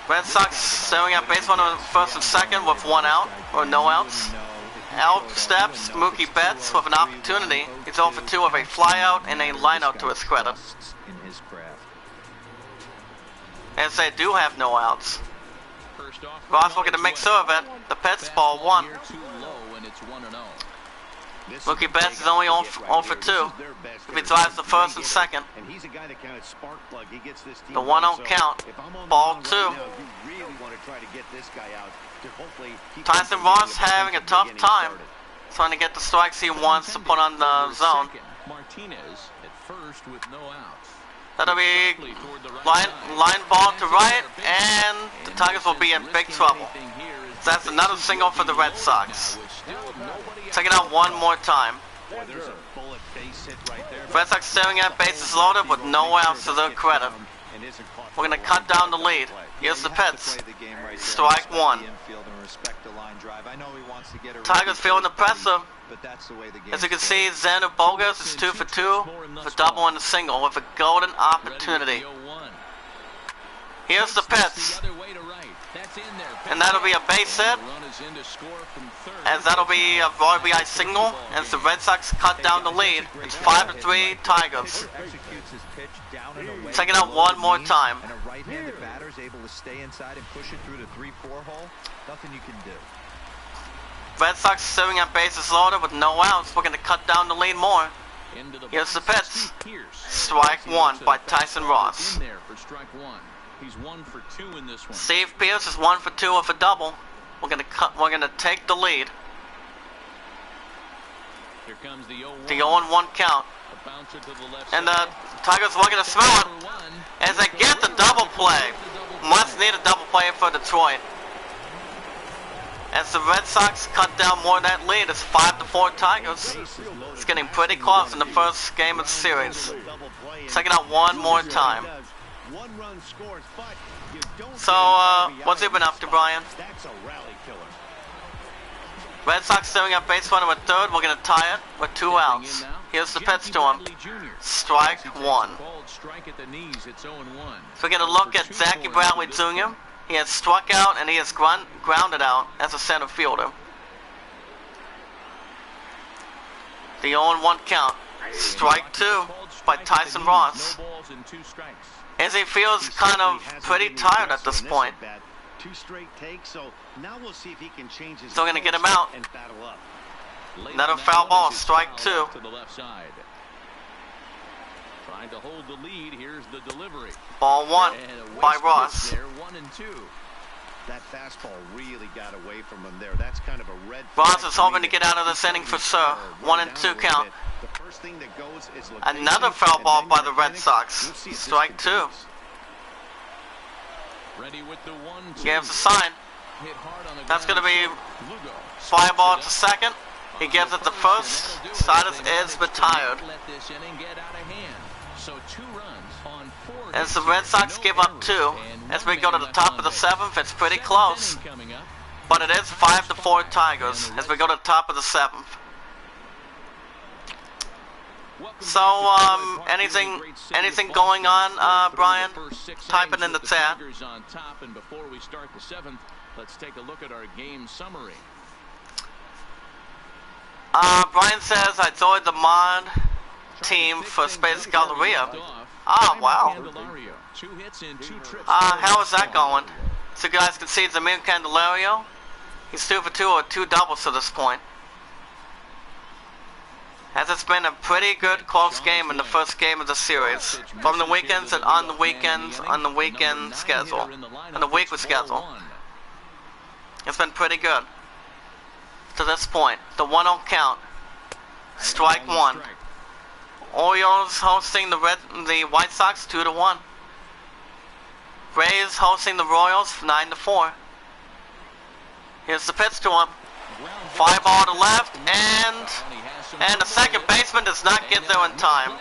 Red Sox staring at base runner first and second with 1 out, or no outs. Out steps Mookie Betts with an opportunity. He's 0 for 2 with a flyout and a lineout to his credit. As they do have no outs. Ross looking to make sure of it. The pitch, ball 1. Mookie Betts is only 0 for 2. If he drives the first and second. The 1-0 count. Ball 2. Tyson Ross having a tough time trying to get the strikes he wants to put on the zone. Martinez at first with no outs. That'll be line ball to right, and the Tigers will be in big trouble. That's another single for the Red Sox. Take it out one more time. Red Sox staring at bases loaded with no outs to their credit. We're going to cut down the lead. Here's the pitch. Strike 1. Tigers feeling the pressure. As you can see, Xander Bogaerts is 2 for 2 for double and a single with a golden opportunity. Here's the pitch. And that'll be a base hit. As that'll be a RBI single. As the Red Sox cut down the lead. It's 5-3 Tigers. Taking out one more time. And a right-handed batter is able to stay inside and push it through the 3-4 hole. Nothing you can do. Red Sox serving at bases loaded with no outs. We're going to cut down the lead more. Here's the pitch. Strike 1 by Tyson Ross. He's 1 for 2 in this one. Steve Pearce is 1 for 2 with a double. We're going to take the lead. Here comes the 0-1. The 0-1 count. And the Tigers looking to smell it as they get the double play. Must need a double play for Detroit. As the Red Sox cut down more of that lead, it's 5-4 Tigers. It's getting pretty close in the first game of the series. Taking out one more time. So, what's he been up to, Brian? Red Sox staring at base runner with third. We're going to tie it with 2 outs. Here's the pitch to him. Strike 1. So we get a look at Zachy Bradley Jr. He has struck out and he has grounded out as a center fielder. The 0-1 count. Strike 2 by Tyson Ross. As he feels kind of pretty tired at this point. 2 straight takes, so now we'll see if he can change his Still gonna get him out. And battle up. Another foul ball, strike 2. To the left side. Trying to hold the lead. Here's the delivery. Ball 1 by Ross. There, 1 and 2. That fastball really got away from him there. That's kind of a red. Ross is hoping to get out of this inning for sure. 1 and 2 count. The first thing that goes is Another foul ball by the Red Sox. Strike 2. Ready with the 1-2. Gives a sign. That's going to be fly ball to second. He gives it the first. Siders is retired. As the Red Sox give up 2. As we go to the top of the 7th, it's pretty close. But it is 5-4 Tigers as we go to the top of the 7th. So, anything going on, Brian? Type it in the chat. On top, and before we start the 7th, let's take a look at our game summary. Brian says I joined the mod team for Space Galleria. Oh, wow. How is that going? So you guys can see Zamir Candelario. He's 2 for 2 or 2 doubles to this point. As it's been a pretty good close game in the first game of the series. From the weekends and on the weekends, on the weekend schedule. On the weekly schedule. It's been pretty good. To this point, the 1-0 count. Strike 1. Orioles hosting the White Sox 2-1. Rays hosting the Royals 9-4. Here's the pitch to him. Fly ball to left, and the second baseman does not get there in time.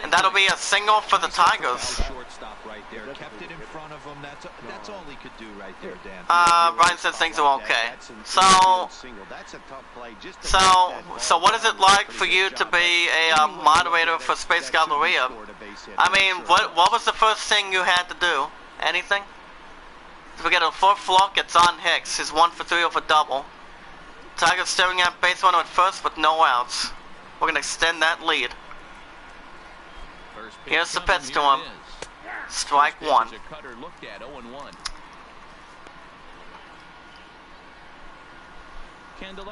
And that'll be a single for the Tigers. Shortstop right there. Kept it in front of him. That's all he could do right there, Dan. Brian says things are okay. So what is it like for you to be a moderator for Space Galleria? I mean, what was the first thing you had to do? Anything? If we get a 4th look, it's on Hicks. He's 1 for 3 with a double. Tigers staring at base runner at first with no outs. We're gonna extend that lead. Here's the pitch to him. Strike 1.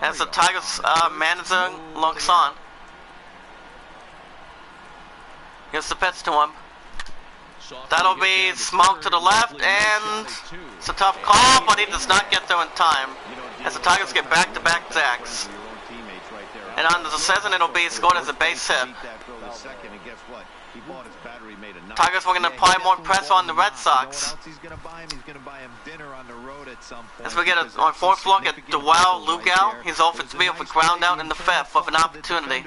As the Tigers manager looks on. Here's the pitch to him. That'll be smoked to the left, and it's a tough call, but he does not get there in time. As the Tigers get back-to-back sacks. And on the decision, it'll be scored as a base hit. Tigers were going to apply more pressure on the Red Sox. As we get a 4th look at Dewell Lugau, he's 0 for 3 with a ground out in the 5th with an opportunity.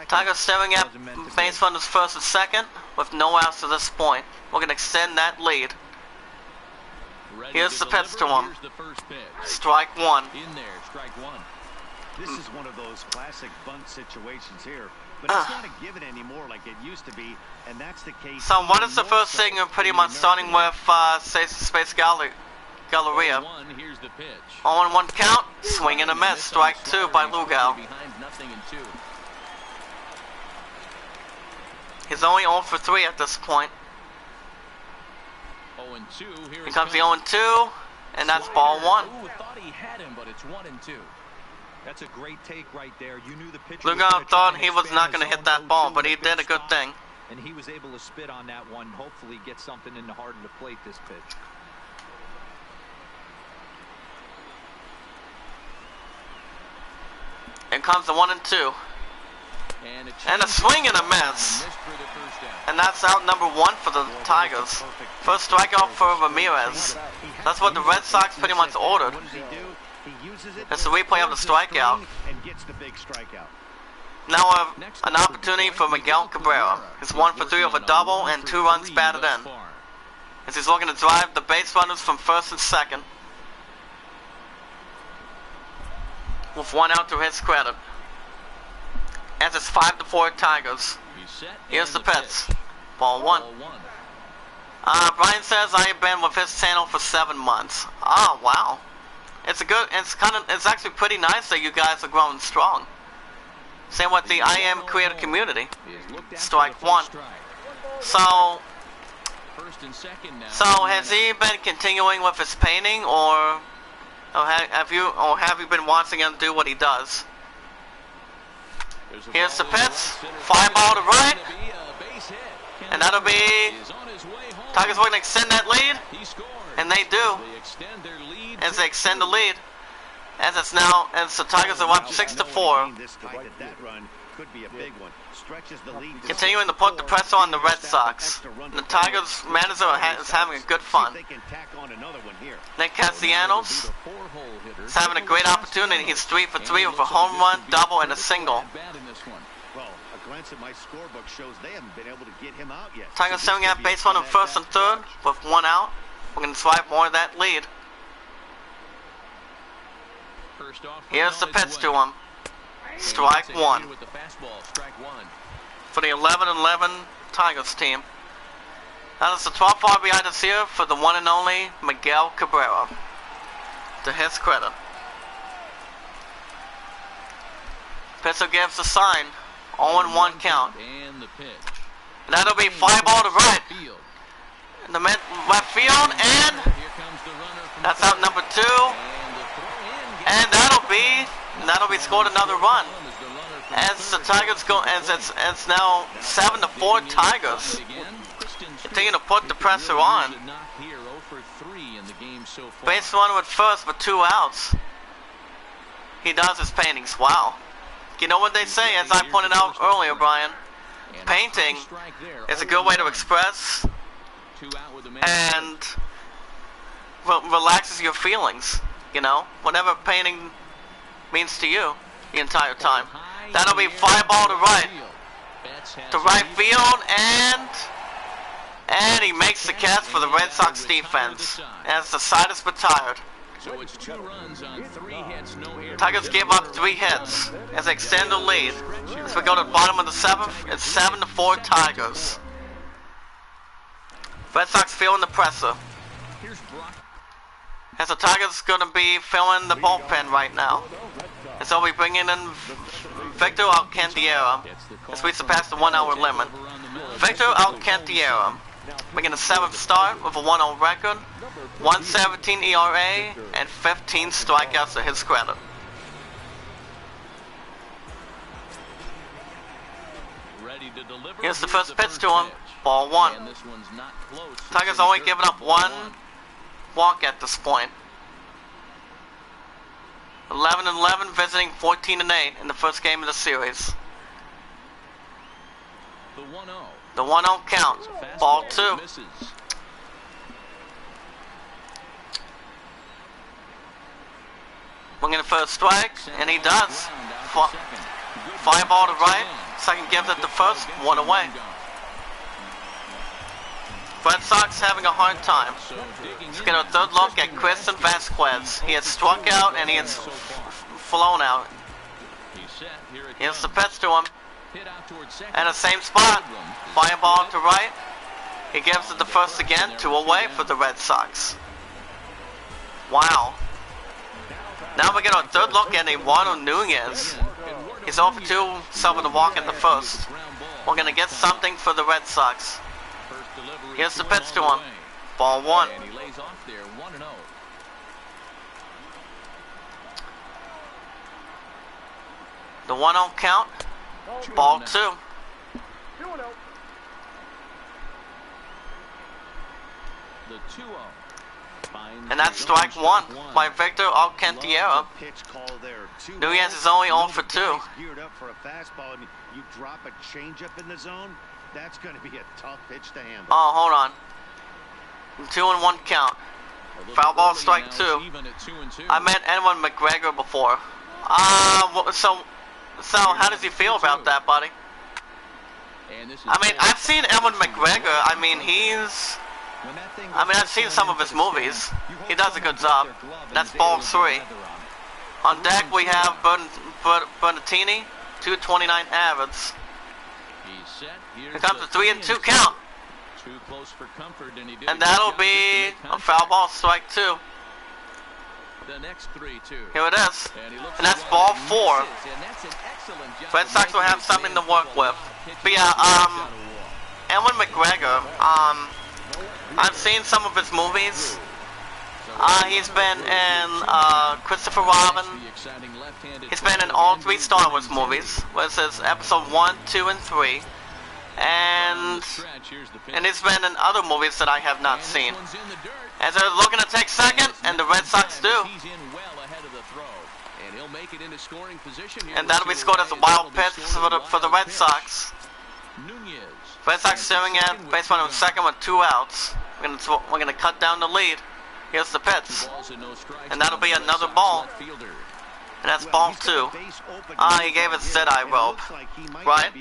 Tigers staring at base runners 1st and 2nd with no outs to this point. We're going to extend that lead. Here's the pitch to him. Strike 1. This is one of those classic bunt situations here. But it's not a given anymore like it used to be, and that's the case. So what is the first thing you're pretty much starting with Space Galleria? 0-1 count, swing and a miss, strike 2 by Lugau. He's only 0 for 3 at this point. Here comes the 0-2, and that's ball 1. Thought he had him, but it's 1-2. That's a great take right there. You knew the pitcher Lugau thought he was not going to hit that ball, but he did a good thing. And he was able to spit on that one. Hopefully get something in the heart of the plate this pitch. Here comes the 1-2. And a swing and a miss. And that's out number 1 for the Tigers. First strikeout for Ramirez. That's what the Red Sox pretty much ordered. It's the replay of the strikeout. Now an opportunity for Miguel Cabrera. He's 1 for 3 with a double and 2 runs batted in. As he's looking to drive the base runners from 1st and 2nd. With 1 out to his credit. As it's 5-4 Tigers. Here's the pitch. Ball 1. Brian says I have been with his channel for 7 months. Oh, wow. It's actually pretty nice that you guys are growing strong. Same with the I Am creator community. Strike 1. So has he been continuing with his painting, or have you been watching him do what he does? Here's the pitch. Fly ball to right, and that'll be Tigers going to extend that lead, and they do. As they extend the lead, as the Tigers are up 6-4. Continuing to put the pressure on the Red Sox. The Tigers manager is having a good fun. Nick Castellanos is having a great opportunity. He's 3 for 3 with a home run, double, and a single. Tigers staring at base runner 1st and 3rd with 1 out. We're going to swipe more of that lead. Here's the pitch to him. Strike one. With the fastball, strike one. For the 11-11 Tigers team. That is the 12th RBI this year for the one and only Miguel Cabrera. To his credit. Pitcher gives the sign. 0-1 count. And the pitch. And that'll be fly ball to right. In the left field, and that's out number 2. And that'll be scored another run. As the Tigers go, as it's now 7-4 Tigers. Continue to put the pressure on. Base runner at first with 2 outs. He does his paintings. Wow. You know what they say, as I pointed out earlier, Brian? Painting is a good way to express and relaxes your feelings. You know, whatever painting means to you the entire time. That'll be fly ball to right. To right field, and he makes the catch for the Red Sox defense as the side is retired. So it's 2 runs on 3 hits, no errors. Tigers gave up 3 hits as they extend the lead. As we go to the bottom of the 7th, it's 7-4 Tigers. Red Sox feeling the pressure. As the Tigers going to be filling the bullpen right now. And so we bring in Victor Alcantara as we surpass the 1 hour limit. Victor Alcantara making the 7th start with a 1-0 record, 1.17 ERA, and 15 strikeouts to his credit. Here's the first pitch to him, ball 1. Tigers only giving up 1 walk at this point. 11-11 visiting 14-8 in the first game of the series. The 1-0 count, ball 2. Bringing the first strike, and he does. Fly ball to right, second gives it to first, 1 away. Red Sox having a hard time. Let's get a third look at Christian Vasquez. He has struck out and he has flown out. Here's the pitch to him. And the same spot. Fly ball to right. He gives it to first again, 2 away for the Red Sox. Wow. Now we get our third look at Eduardo Nunez. He's 0 for 2, suffered a walk at the first. We're going to get something for the Red Sox. Here's the pitch to him. Ball 1. The 1-0 count. Ball 2. And that's strike 1 by Victor Alcantara. Nunez is only 0 for 2. You drop a changeup in the zone, that's going to be a tough pitch to handle. Oh, hold on. 2-1 count. Foul ball, strike 2. I met Edwin McGregor before. So how does he feel about that, buddy? I mean, I've seen Edwin McGregor. I mean, I've seen some of his movies. He does a good job. That's ball 3. On deck, we have Bernatini, 229 average. Here comes the 3-2 count. And that'll be a foul ball, strike 2. Here it is. And that's ball 4. Red Sox will have something to work with. But yeah, Edwin McGregor, I've seen some of his movies. He's been in Christopher Robin. He's been in all 3 Star Wars movies, which is episode 1, 2, and 3. And he's been in other movies that I have not seen. As they're looking to take second, and the Red Sox do. And that'll be scored as a wild pitch for the Red Sox. Red Sox staring at base runner second with 2 outs. We're gonna cut down the lead. Here's the pitch, and that'll be another ball. And that's ball 2. He gave it Zed-Eye rope, right?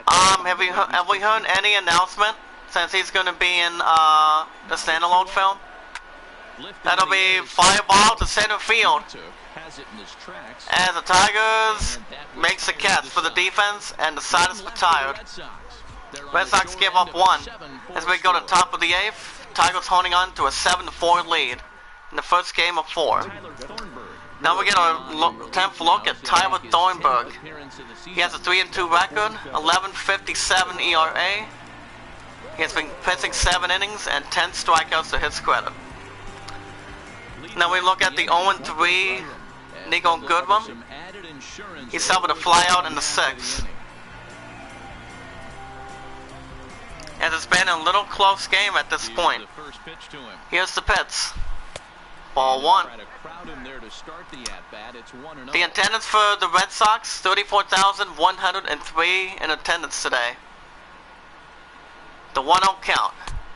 Have we heard any announcement since he's gonna be in the standalone film? That'll be fly ball to center field. As the Tigers makes the catch for the defense, and the side is retired. Red Sox give up one. As we go to top of the eighth, Tigers holding on to a 7-4 lead in the first game of 4. Now we get a 10th look at Tyler Thornburg. He has a 3-2 record, 11.57 ERA. He has been pitching 7 innings and 10 strikeouts to his credit. Now we look at the 0-3 Nico Goodwin. He suffered a flyout in the 6th. As it's been a little close game at this point. Here's the pitch. Ball 1. The attendance for the Red Sox, 34,103 in attendance today. The 1-0 count.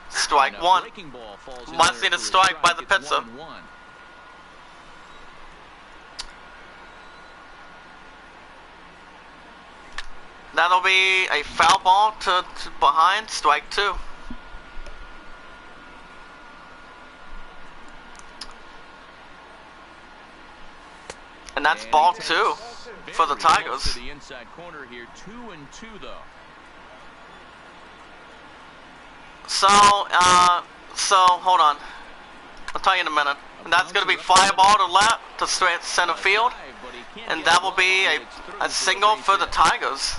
Strike 1. Must need a strike by the pitcher. That'll be a foul ball to behind, strike 2. And that's ball 2 for the Tigers. So hold on. I'll tell you in a minute. And that's going to be fly ball to left to straight center field, and that will be a single for the Tigers.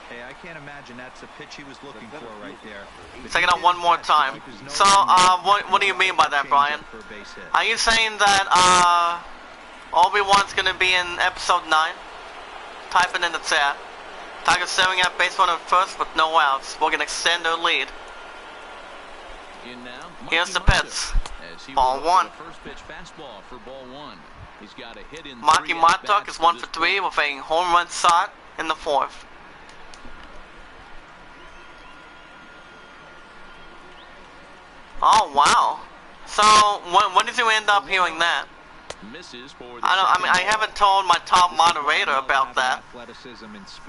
Hey, I can't imagine that's the pitch he was looking for right there. Take it out one more time. So, what do you mean by that, Brian? Are you saying that Obi-Wan's going to be in episode 9? Type it in the chat. Tigers staring at base runner first with no outs. We're going to extend their lead. Here's the pitch. Ball 1. Maki Martok is 1 for 3 with a home run shot in the 4th. Oh wow! So when did you end up hearing that? I haven't told my top moderator about that.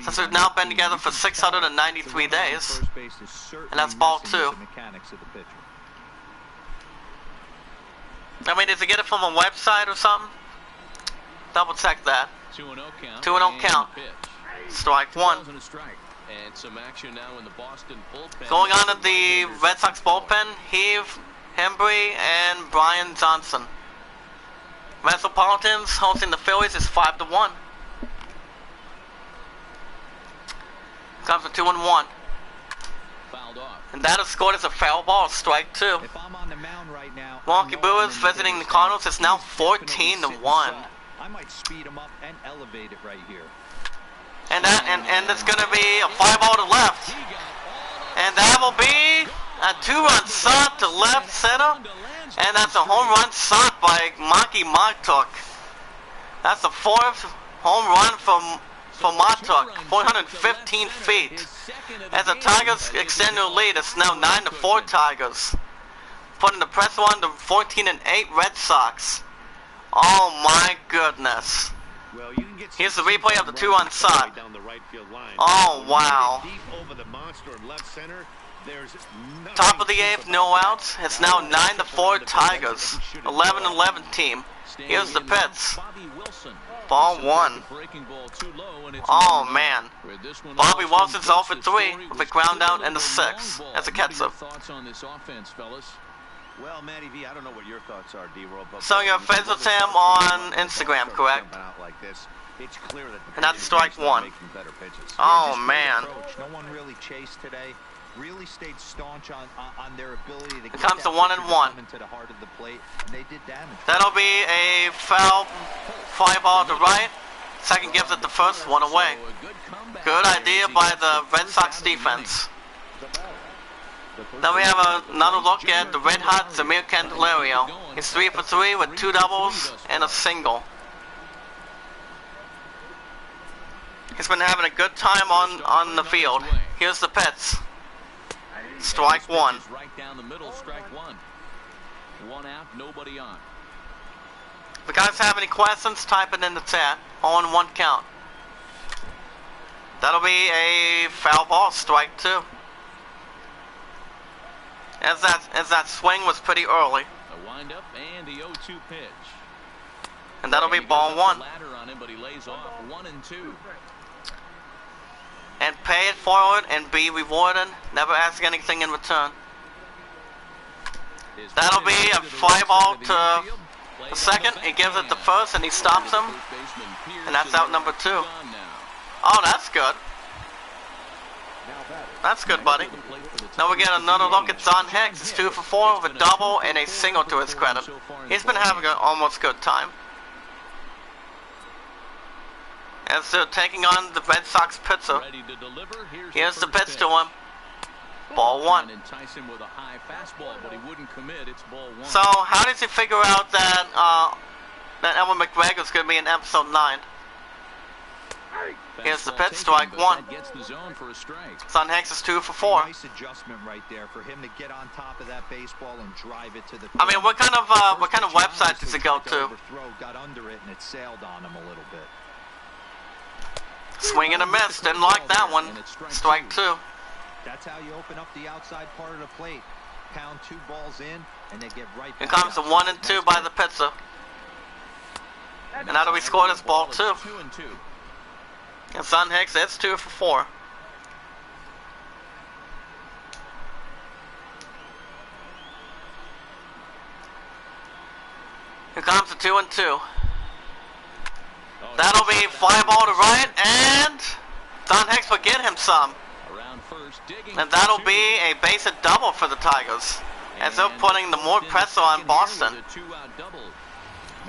Since we've now been together for 693 days, and that's ball 2. I mean, did you get it from a website or something? Double check that. 2-0 count. Strike 1. And some action now in the Boston bullpen. Going on at the Red Sox bullpen, Heath, Hembry, and Brian Johnson. Metropolitans hosting the Phillies is 5-1. Comes to 2-1. And that is scored as a foul ball, strike 2. If I'm on the mound right now, Milwaukee Brewers visiting the Cardinals is now 14-1. I might speed him up and elevate it right here. And it's gonna be a fly ball to left. And that will be a 2-run shot to left center. And that's a home run shot by Maki Martok. That's the 4th home run for Martok, 415 feet. As the Tigers extend their lead, it's now 9-4 Tigers. Putting the pressure on the 14-8 Red Sox. Oh my goodness. Here's the replay of the 2-run shot. Oh wow. Top of the 8th, no outs. It's now 9-4 Tigers. 11-11 team. Here's the pitch. Ball 1. Oh man. Bobby Wilson's 0 for 3 with a ground out in the 6th as a catcher. Well, Matty V, I don't know what your thoughts are, D-Roll. So you're friends with him on Instagram, correct? It's clear that and that's strike 1. Oh man. No one really chased today. Really stayed staunch on their ability to get comes to 1-1. Into the heart of the plate, and they did damage. That'll be a foul fly ball to right. Second gives it the first, 1 away. Good idea by the Red Sox defense. Now we have another look at the red hot Zamir Candelario. He's 3 for 3 with 2 doubles and a single. He's been having a good time on the field. Here's the pitch. Strike 1. Right down the middle, strike 1. 1 out, nobody on. If you guys have any questions, type it in the chat. 0-1 count. That'll be a foul ball, strike 2. As that swing was pretty early. A windup and the 0-2 pitch. And that'll be ball one. On him, but he lays off 1-2. And pay it forward and be rewarded. Never ask anything in return. That'll be a fly ball to the second. He gives it to first and he stops him. And that's out number 2. Oh, that's good. That's good, buddy. Now we get another look at Don Hicks. It's 2 for 4 with a double and a single to his credit. He's been having an almost good time. As they're taking on the Red Sox pitcher. Here's the pitch to him. Ball 1. So how does he figure out that Elmer McGregor's going to be in episode 9? Here's the pitch, strike 1. Son Hicks is 2 for 4. Nice adjustment right there for him to get on top of that baseball and drive it to the. I mean, what kind of website does it go to? Got under it and it sailed on him a little bit. Swing and a miss. Didn't like that one. Strike 2. That's how you open up the outside part of the plate. Pound 2 balls in and they get right. Here comes the 1 and 2 by the pitcher. And how do we score this ball 2? And Son Hicks, it's 2 for 4. Here comes the 2 and 2. That'll be fly ball to right, and Don Hicks will get him some. And that'll be a base hit double for the Tigers, as they're putting the more pressure on Boston.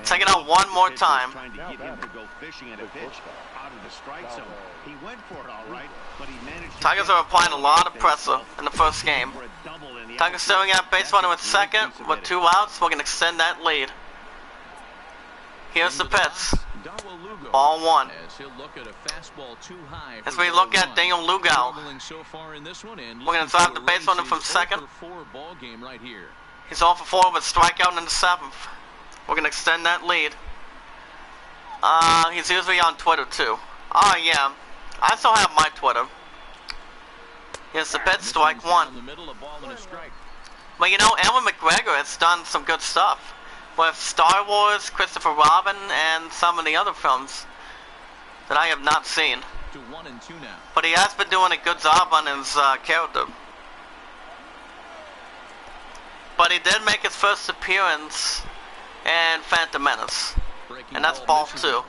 Take it out one more time. Trying to get him to go fishing at a pitch out of the strike zone. He went for it all right, but he managed. Tigers are applying a lot of pressure in the first game. Tigers staring at base runner at second with 2 outs. We're gonna extend that lead. Here's the pitch. Ball 1. As we look at Daniel Lugo, we're going to drive the base runner from second. He's 0 for 4 with a strikeout in the 7th. We're going to extend that lead. He's usually on Twitter too. Oh yeah, I still have my Twitter. Here's the pitch, strike 1. But you know, Elmer McGregor has done some good stuff with Star Wars, Christopher Robin, and some of the other films that I have not seen. But he has been doing a good job on his character. But he did make his first appearance in Phantom Menace, and that's ball 2.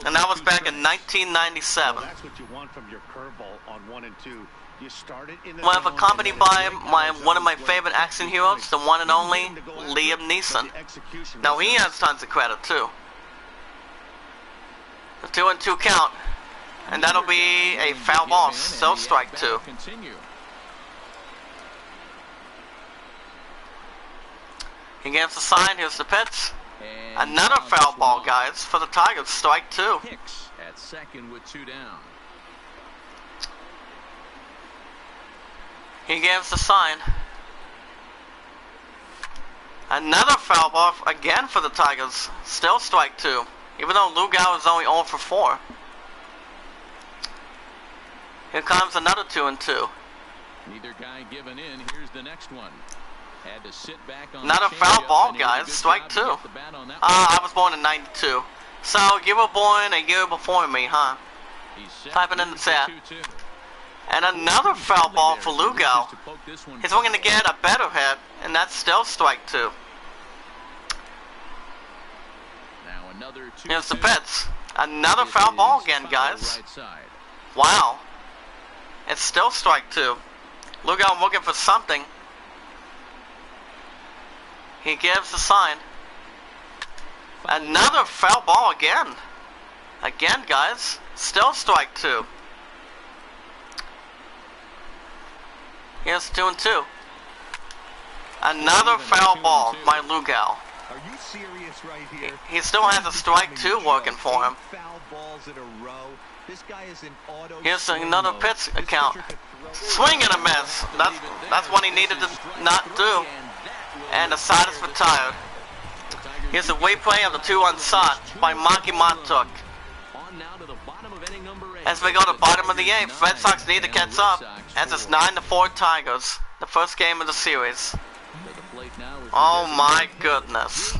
And that was back in 1997. That's what you want from your curveball on 1 and 2. You start it in the Well, accompanied by one of my favorite action heroes, the one and only Liam Neeson. Now he has tons of credit too. The 2 and 2 count, and that'll be a foul ball, still strike 2. He gives the sign. Here's the pitch. Another foul ball, guys, for the Tigers. Strike 2. Hicks at second with 2 down. He gives the sign. Another foul ball again for the Tigers. Still strike 2. Even though Lugo is only 0 for 4. Here comes another 2 and 2. Neither guy giving in. Here's the next one. Had to sit back on another foul ball, guys. Strike 2. I was born in 92. So you were born a year before me, huh? Type it in the chat. And another foul ball for Lugo. He's going to get a better hit, and that's still strike 2. Here's the pitch. Another foul ball again, guys. Wow. It's still strike 2. Lugo looking for something. He gives the sign. Another foul ball again. Again, guys. Still strike 2. Here's 2 and 2. Another foul ball by Lugo. Are you serious right here? He still has a strike 2 working for him. Foul balls in a row. This guy is an auto. Here's another pitch account. Swing and a miss. That's what he needed to not do. And the side is retired. Here's a replay of the 2-1 shot by Monkey Montauk. As we go to the bottom of the 8th, Red Sox need to catch up, as it's 9-4 Tigers, the first game of the series. Oh my goodness.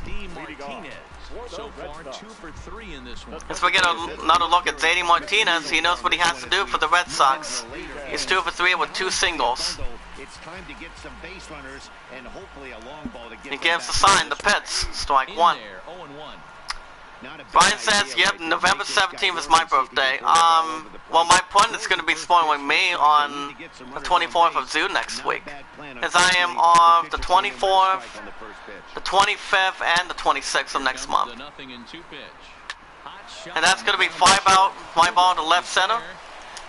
So far, 2 for 3 in this one. As we get another look at JD Martinez, he knows what he has to do for the Red Sox. He's 2 for 3 with 2 singles. It's time to get some base runners and hopefully a long ball to get. He gives the sign, the Pits, strike 1. Brian says, yep, November 17th is my birthday. Well, my pundit's going to be spoiling me on the 24th of June next week, as I am on the 24th, the 25th, and the 26th of next month. And that's going to be fly ball to left center.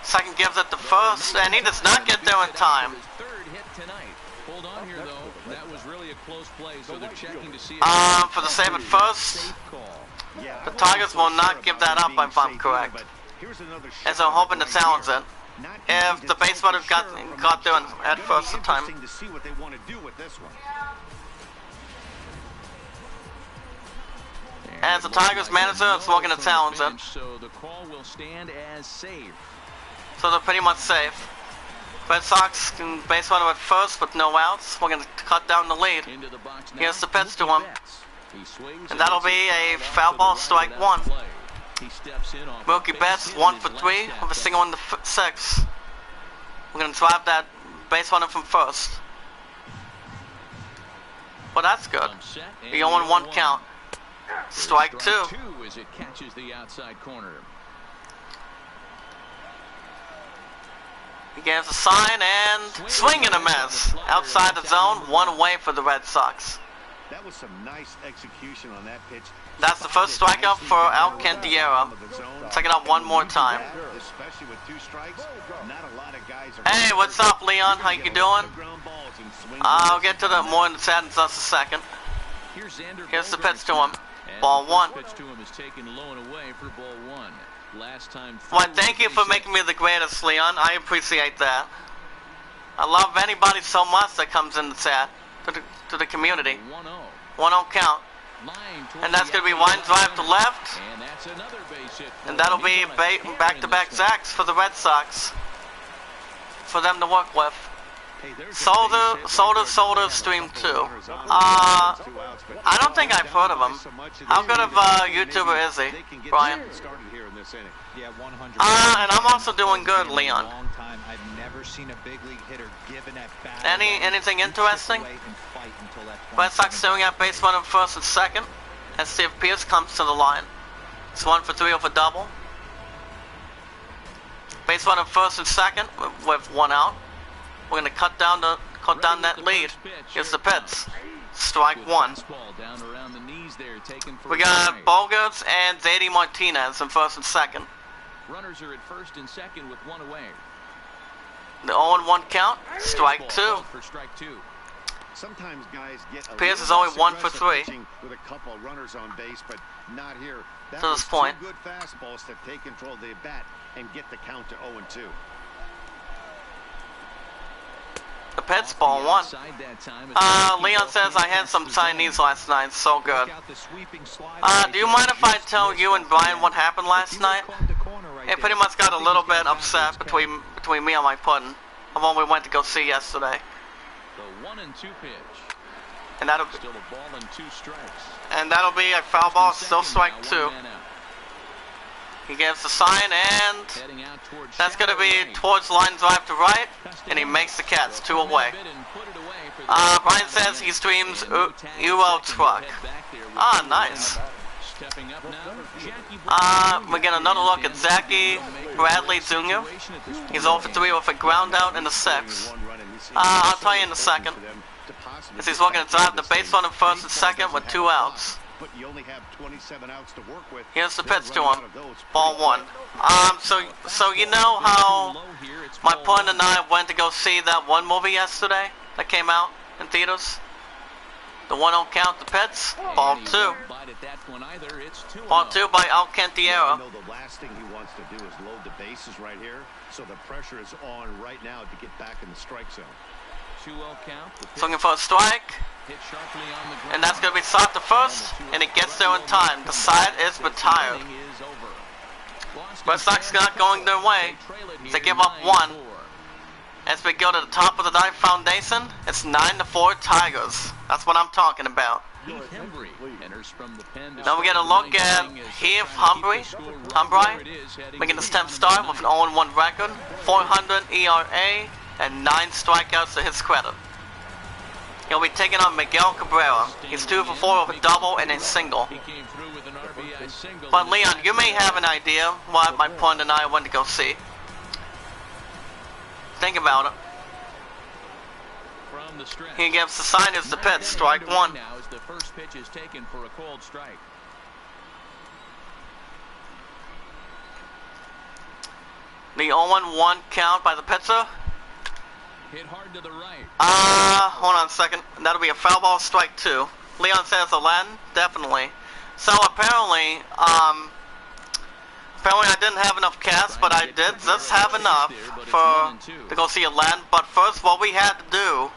Second gives it to first, and he does not get there in time. Hold on here, though. That was really a close play, so they're checking to see for the save at first. The Tigers will not give that up if I'm correct, as I'm hoping to challenge it. If the base runner got there at first the time. As the Tigers manager is looking to challenge it. So the call will stand as safe. So they're pretty much safe. Red Sox can base runner at first with no outs. We're going to cut down the lead. Here's the pitch to him. And that'll be a foul ball, strike 1. Mookie Betts 1 for 3 with a single in the 6th. We're going to drive that base runner from first. Well, that's good. The 0-1 count. Strike 2. As it catches the outside corner. He gives a sign and swing and a miss. Outside the zone, 1 away for the Red Sox. That was some nice execution on that pitch. That's the first strikeout for Alcantara. Check it out one more time. Especially with 2 strikes, not a lot of guys are. Hey, what's up, Leon? How you doing? I'll get to the more in the chat in just a second. Here's the pitch to him. Ball 1. Pitch to him is taken low and away for ball 1. Last time. Well, thank you for making me the greatest, Leon. I appreciate that. I love anybody so much that comes in the chat to the community. 1-0 count. And that's going to be line drive to left. And that'll be back-to-back zacks for the Red Sox. For them to work with. Solder, Stream 2. I don't think I've heard of him. How good of a YouTuber is he, Brian? And I'm also doing good, Leon. Anything interesting? Red Sox doing at base runner first and second. Let's see if Pierce comes to the line. It's 1 for 3 over double. Base runner first and second with 1 out. We're gonna cut down that lead. Here's the pitch. Strike 1. We got Bogarts and JD Martinez in first and second. Runners are at first and second with 1 away. The 0-1 count. Strike 2. Sometimes guys get Pierce is only 1 for 3 with a couple of runners on base, but not here. That to this point. 2 good fastballs to take control of the bat and get the count to 0-2. The pitch, ball 1. Leon says I had some Chinese last night. So good. Do you mind if I tell you and Brian what happened last night? It pretty much got a little bit upset between me and my pudding. The one we went to go see yesterday. The 1-2 pitch. And that'll Still a ball and 2 strikes. And that'll be a foul ball, still strike 2. He gives the sign, and that's going to be towards line drive to right, and he makes the catch, 2 away. Brian says he streams Euro Truck. Ah, nice. We get another look at Zachy Bradley Jr. He's 0 for 3 with a ground out in the 6th. I'll tell you in a second. As he's looking to drive the base runner first and second with 2 outs. But you only have 27 outs to work with. Here's the pitch to him. Ball 1. So you know how my partner and I went to go see that one movie yesterday that came out in theaters? The 1-0 count, the pitch. Ball 2. Ball 2 by Alcantara. The last thing he wants to do is load the bases right here, so the pressure is on right now to get back in the strike zone. Looking for a strike. And that's going to be shot to first, and it gets there in time. The side is retired. Red Sox not going their way. They give up 1. As we go to the top of the ninth foundation, it's 9-4 Tigers. That's what I'm talking about. Now we get a look at Heath Humphrey, making his 10th start with an 0-1 record, 400 ERA, and 9 strikeouts to his credit. He'll be taking on Miguel Cabrera. He's 2 for 4 with a double and a single. But Leon, you may have an idea what my point and I went to go see. Think about it. He gives the signers the pitch, strike 1. Now as the first pitch is taken for a cold strike. The 0-1 count by the pitcher. Hit hard to the right. Hold on a second. That'll be a foul ball, strike 2. Leon says Aladdin, definitely. So apparently I didn't have enough cash, but I did just have enough to go see Aladdin. But first, what we had to do,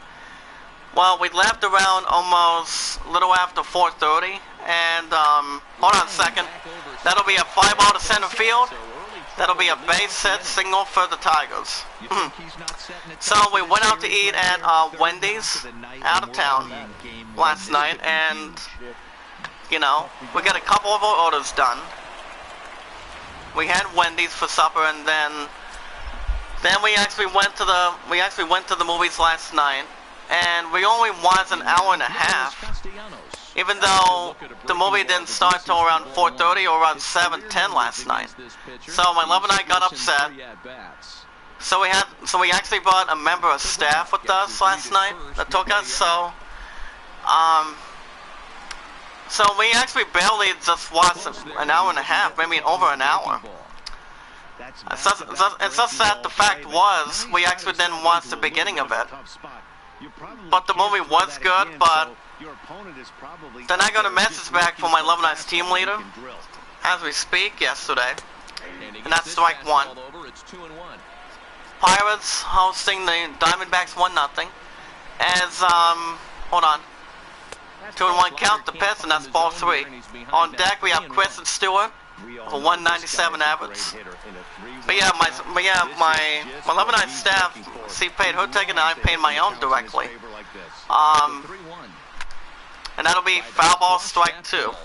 well, we left around almost a little after 4:30, and hold on a second. That'll be a fly ball to center field. That'll be a base hit single for the Tigers. So we went out to eat at Wendy's out of town last night, and you know, we got a couple of our orders done. We had Wendy's for supper, and then we actually went to the movies last night, and we only watched an hour and a half, even though the movie didn't start till around 4:30 or around 7:10 last night. So my love and I got upset. So we actually brought a member of staff with us last night that took us. So we actually barely just watched an hour and a half, maybe over an hour. It's just that the fact was, we actually didn't watch the beginning of it. But the movie was good, but then I got a message back from my Love and Ice team leader, as we speak, yesterday. And that's strike 1. Pirates hosting the Diamondbacks 1-0. As, hold on. 2-1 count the pitch, and that's ball 3. On deck we have Chris and Stewart with a 197 average. But yeah, my Love and Ice staff, she paid her ticket and I paid my own directly. And that'll be foul ball, strike 2.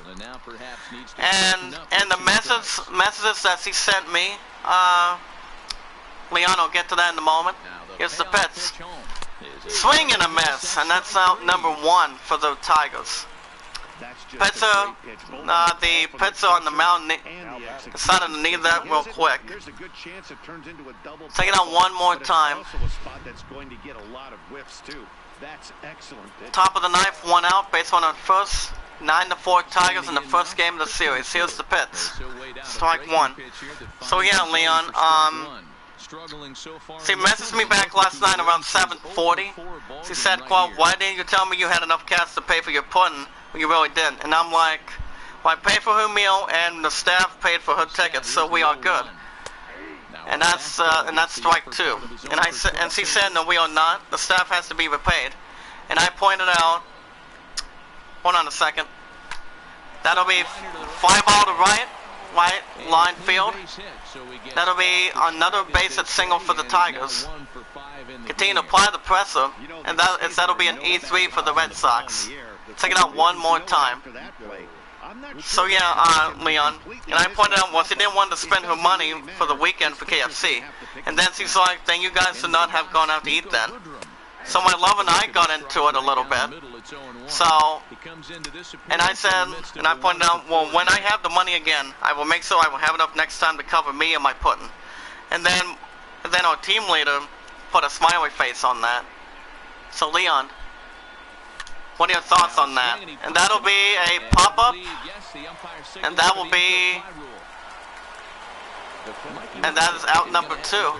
And the messages that she sent me, Leon will get to that in a moment. Here's the pitch. Swing and a miss, and that's out number 1 for the Tigers. Pitcher, the pitcher on the mound decided to need that real quick. Take it out one more time. Top of the ninth, 1 out, base runner at first. 9-4 Tigers in the first game of the series. Here's the pitch. Strike 1. So yeah, Leon, she messaged me back last night around 7:40. She said, quote, "Why didn't you tell me you had enough cash to pay for your pudding when you really didn't?" And I'm like, well, I paid for her meal and the staff paid for her tickets, so we are good. And that's strike 2. And she said, no, we are not. The staff has to be repaid. And I pointed out, hold on a second. That'll be fly ball to right line field. That'll be another base hit single for the Tigers. Continue to apply the pressure, and that'll be an E3 for the Red Sox. Take it out one more time. So yeah, Leon, and I pointed out, well, she didn't want to spend her money for the weekend for KFC. And then she's like, then you guys should not have gone out to eat then. So my love and I got into it a little bit. So, and I said, and I pointed out, well, when I have the money again, I will make sure I will have enough next time to cover me and my pudding. And then our team leader put a smiley face on that. So Leon, what are your thoughts on that? And that'll be a pop-up, and that will be, and that is out number 2.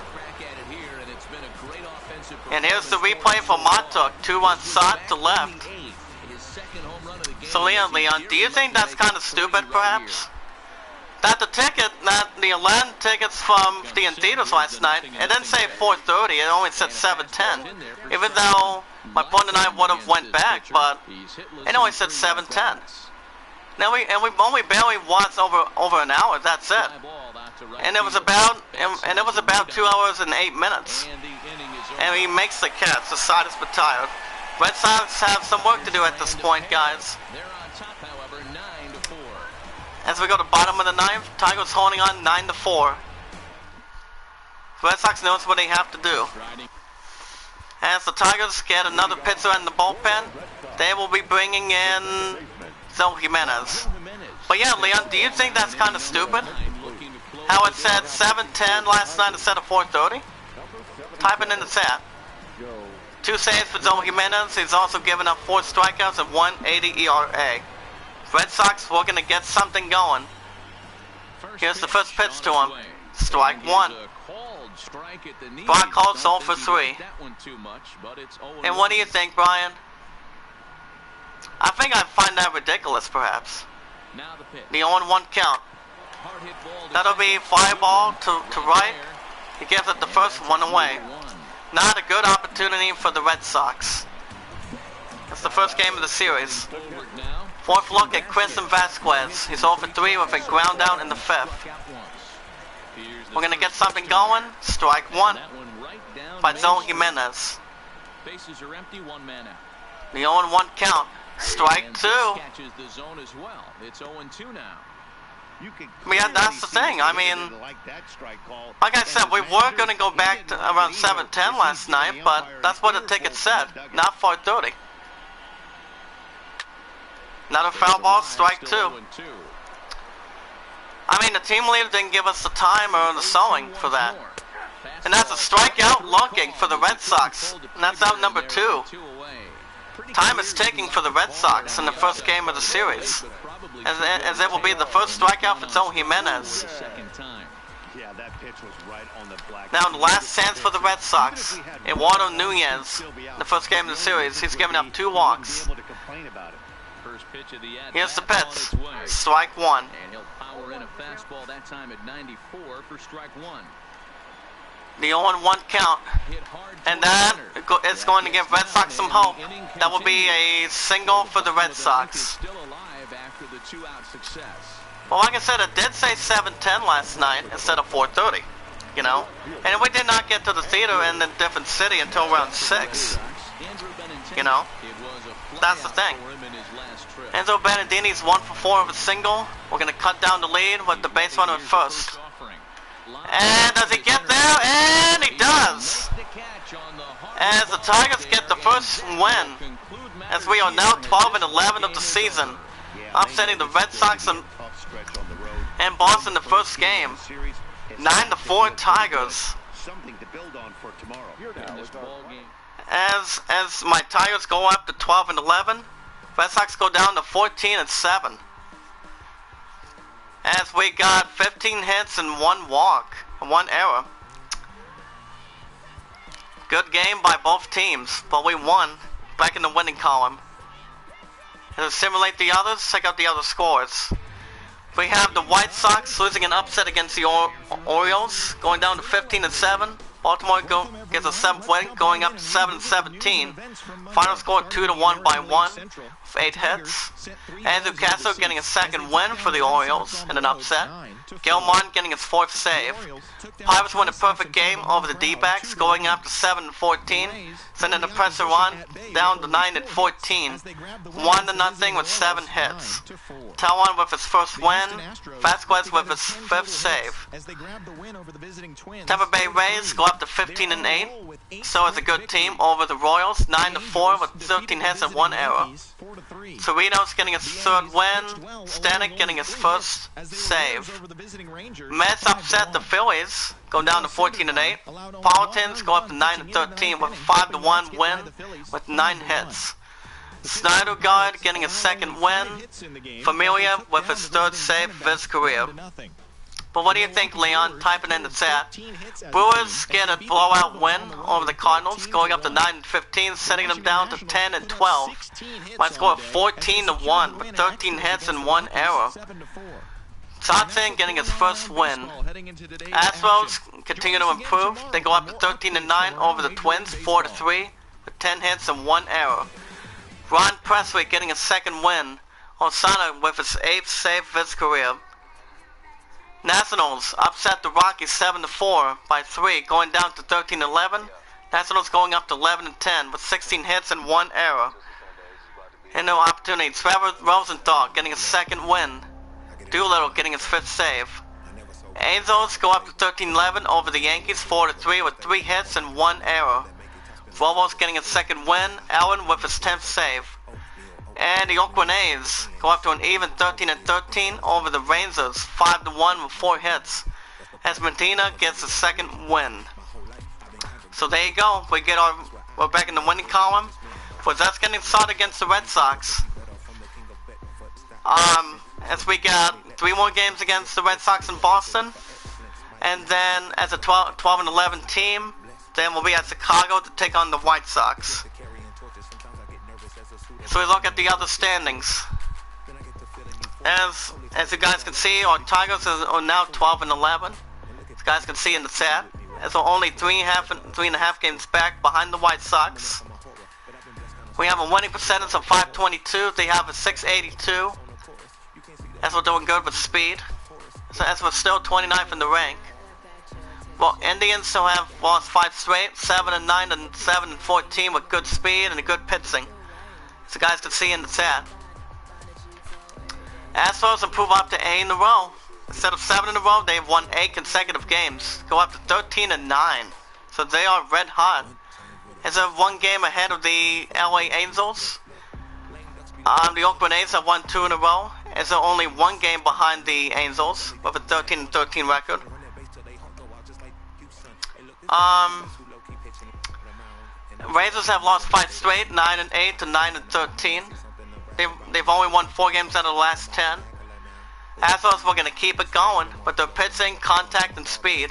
And here's the replay for Montauk, 2-run shot to left. So Leon, do you think that's kind of stupid, perhaps? That the Aladdin tickets from the theaters last night, it didn't say 4:30, it only said 7:10. Even though my point and I would have went back, but it only said 7:10. Now we've only barely watched over an hour. That's it. And it was about 2 hours and 8 minutes. And he makes the catch. The side is retired. Red Sox have some work to do at this point, guys. They're on top, however, 9-4. As we go to bottom of the ninth, Tigers holding on 9-4. Red Sox knows what they have to do. As the Tigers get another pitcher in the bullpen, they will be bringing in Zol Jimenez. But yeah, Leon, do you think that's kind of stupid? How it said 7:10 last night instead of 4:30? Type it in the chat. 2 saves for Zol Jimenez. He's also given up 4 strikeouts and 1.80 ERA. Red Sox were going to get something going. Here's the first pitch to him. Strike 1. Brock Holt's 0 for 3. And what do you think, Brian? I think I find that ridiculous, perhaps. The 0-1 count. That'll be fly ball to right. He gives it the first one away. Not a good opportunity for the Red Sox. It's the first game of the series. Fourth look at Christian Vasquez. He's 0 for 3 with a ground out in the 5th. We're going to get something going. Strike 1 by Zol Jimenez. Bases are empty, 1 man out. The 0-1 count. Strike 2. Catches the zone as well. It's 0-2 now. Yeah, that's the thing. I mean, like I said, we were going to go back to around 7:10 last night, but that's what the ticket said, not 4:30. Another foul ball, strike 2. I mean, the team leader didn't give us the time or the sewing for that. And that's a strikeout looking for the Red Sox. And that's out number 2. Time is ticking for the Red Sox in the first game of the series. As it will be the first strikeout for Zol Jimenez. Now the last chance for the Red Sox. Eduardo Nunez, the first game of the series. He's given up 2 walks. Here's the pitch. Strike 1. And he'll power in a fastball that time at 94 for strike 1. The 0-1 count. And that is going to give Red Sox some hope. That will be a single for the Red Sox. Well, like I said, it did say 7:10 last night instead of 4:30, you know. And we did not get to the theater in a different city until around 6, you know. That's the thing. Enzo Benettini's 1 for 4 of a single. We're going to cut down the lead with the base runner at first. And does he get there? And he does! As the Tigers get the first win, as we are now 12-11 of the season, upsetting the Red Sox and Boston the first game. 9-4 Tigers. As my Tigers go up to 12-11, Red Sox go down to 14-7. As we got 15 hits and 1 walk, and 1 error. Good game by both teams, but we won. Back in the winning column. To simulate the others, check out the other scores. We have the White Sox losing an upset against the Orioles, going down to 15-7. Baltimore gets a 7th win, going up to 7-17. Final score 2-1 by 1, with 8 hits. Andrew Castro getting a 2nd win for the Orioles in an upset. Gil Martin getting his 4th save. Pirates win a perfect game over the D-backs, going up to 7-14, sending the pressure on down to 9-14. 1-0 with 7 hits. Talon with his 1st win. Vasquez with his 5th save. Tampa Bay Rays go up to 15-8. So is a good team over the Royals, 9-4 with 13 hits and 1 error. Cerrito's getting his 3rd win. Stanek getting his 1st save. Mets upset the Phillies, go down to 14-8. Paladins go up to 9-13 with a 5-1 win with 9 hits. Snydergaard getting his 2nd win. Familia with his 3rd save of his career. But what do you think, Leon? Type it in the chat. Brewers get a blowout win over the Cardinals, going up to 9-15, setting them down to 10-12. By a score of 14-1 with 13 hits and 1 error. Soxin getting his 1st win. Astros continue to improve. They go up to 13-9 over the Twins, 4-3, with 10 hits and 1 error. Ron Presley getting his 2nd win. Osana with his 8th save of his career. Nationals upset the Rockies 7-4 by 3, going down to 13-11. Nationals going up to 11-10 with 16 hits and 1 error. And no opportunity. Trevor Rosenthal getting his second win. Doolittle getting his 5th save. Angels go up to 13-11 over the Yankees 4-3 with 3 hits and 1 error. Robles getting his second win. Allen with his 10th save. And the Oakland A's go up to an even 13-13 over the Rangers 5-1 with 4 hits. As Medina gets his second win. So there you go. We're back in the winning column. With us getting started against the Red Sox. As we got 3 more games against the Red Sox in Boston. And then as a 12-11 team, then we'll be at Chicago to take on the White Sox. So we look at the other standings. As you guys can see, our Tigers are now 12-11. As you guys can see in the chat. As we're only 3.5 games back behind the White Sox. We have a winning percentage of 522. They have a 682. As we're doing good with speed. So as we're still 29th in the rank. Well, Indians still have lost 5 straight, 7-9 and 7-14 with good speed and a good pitching. As you guys can see in the chat. Astros improve up to 8 in a row. Instead of 7 in a row, they've won 8 consecutive games. Go up to 13-9. So they are red hot. As they're 1 game ahead of the LA Angels. The Oakland A's have won 2 in a row. As they're only 1 game behind the Angels with a 13-13 record. Razors have lost 5 straight, 9-8 to 9-13. They've only won 4 games out of the last 10. Astros were going to keep it going, but their pitching, contact, and speed.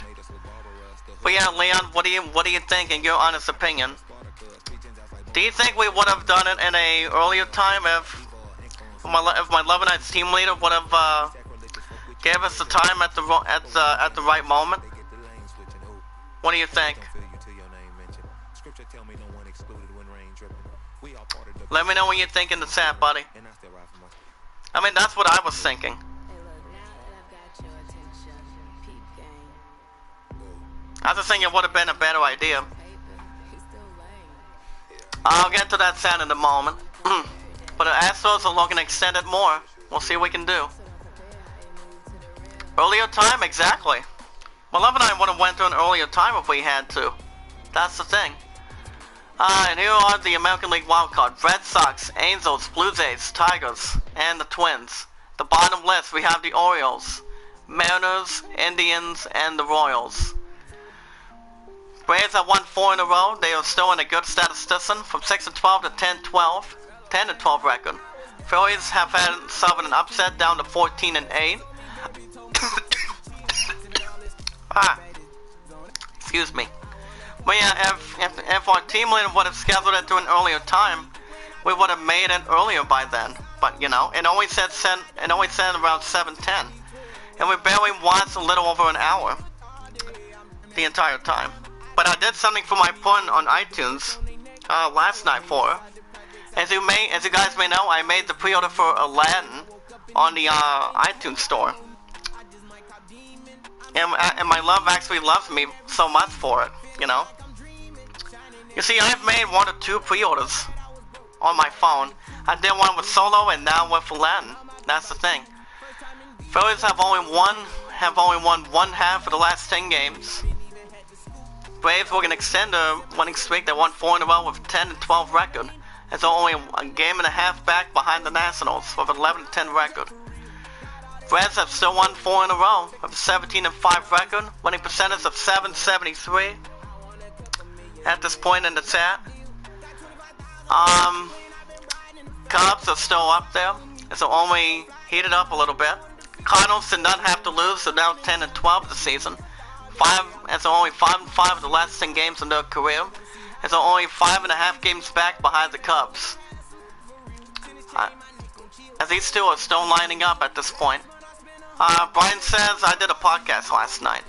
But yeah, Leon, what do you think in your honest opinion? Do you think we would have done it in a earlier time if my Lebanese team leader would have gave us the time at the right moment? What do you think? Let me know what you think in the chat, buddy. I mean, that's what I was thinking. I was thinking it would have been a better idea. I'll get to that sound in a moment. But the Astros are looking to extend it more. We'll see what we can do. Earlier time? Exactly. Well, Love and I would have went to an earlier time if we had to. That's the thing. And here are the American League wildcard. Red Sox, Angels, Blue Jays, Tigers, and the Twins. The bottom list, we have the Orioles, Mariners, Indians, and the Royals. Braves have won 4 in a row. They are still in a good statistician from 6-12 to 10-12. 10-12 record. Phillies have had suffered an upset down to 14-8. Excuse me. But yeah, if our team leader would have scheduled it to an earlier time, we would have made it earlier by then. But you know, it only said around 7:10, and we barely watched a little over an hour the entire time. But I did something for my pun on iTunes last night for her. As you guys may know, I made the pre-order for Aladdin on the iTunes store. And my love actually loves me so much for it, you know. You see, I've made 1 or 2 pre-orders on my phone. I did one with Solo and now with Aladdin. That's the thing. Phillies have only won 1/2 of the last 10 games. Braves were going to extend a winning streak. They won 4 in a row with a 10-12 record. It's only a game and a half back behind the Nationals with an 11-10 record. Reds have still won 4 in a row with a 17-5 record, winning percentage of .773 at this point in the chat. Cubs are still up there. It's only heated up a little bit. Cardinals did not have to lose, so now 10-12 this season. It's only 5-5 of the last 10 games in their career. It's only 5.5 games back behind the Cubs. As these two are still lining up at this point. Brian says I did a podcast last night.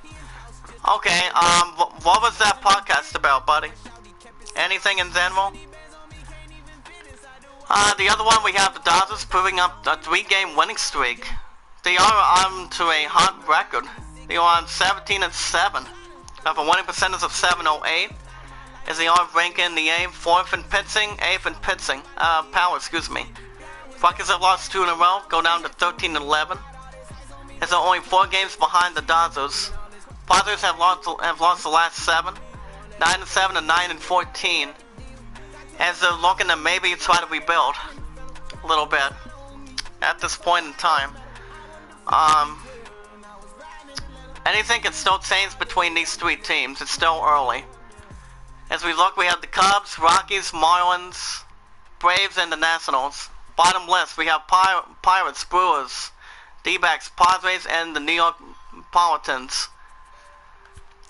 Okay, what was that podcast about, buddy? Anything in general? The other one, we have the Dodgers proving up a 3-game winning streak. They are on to a hot record. They are on 17-7. Have a winning percentage of .708. As they are ranking the A, 4th in pitching, 8th in pitching. Power, excuse me. Rockies have lost 2 in a row, go down to 13-11. As they're only 4 games behind the Dodgers. Padres have lost the last 7, 9-7 and 9-14. As they're looking to maybe try to rebuild a little bit at this point in time. Anything can still change between these 3 teams. It's still early. As we look, we have the Cubs, Rockies, Marlins, Braves, and the Nationals. Bottom list, we have Pirates, Brewers, D-backs, Padres, and the New York Politicians.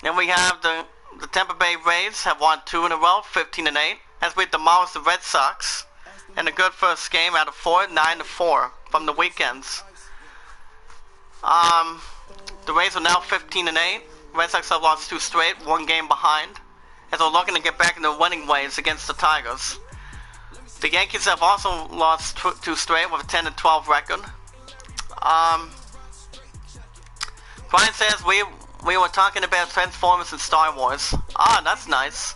Then we have the Tampa Bay Rays have won 2 in a row, 15-8. As we demolish the Red Sox in a good first game out of 4, 9-4 from the weekends. The Rays are now 15-8. Red Sox have lost 2 straight, 1 game behind, as they're looking to get back into winning ways against the Tigers. The Yankees have also lost 2 straight with a 10-12 record. Brian says we were talking about Transformers and Star Wars. Ah, that's nice.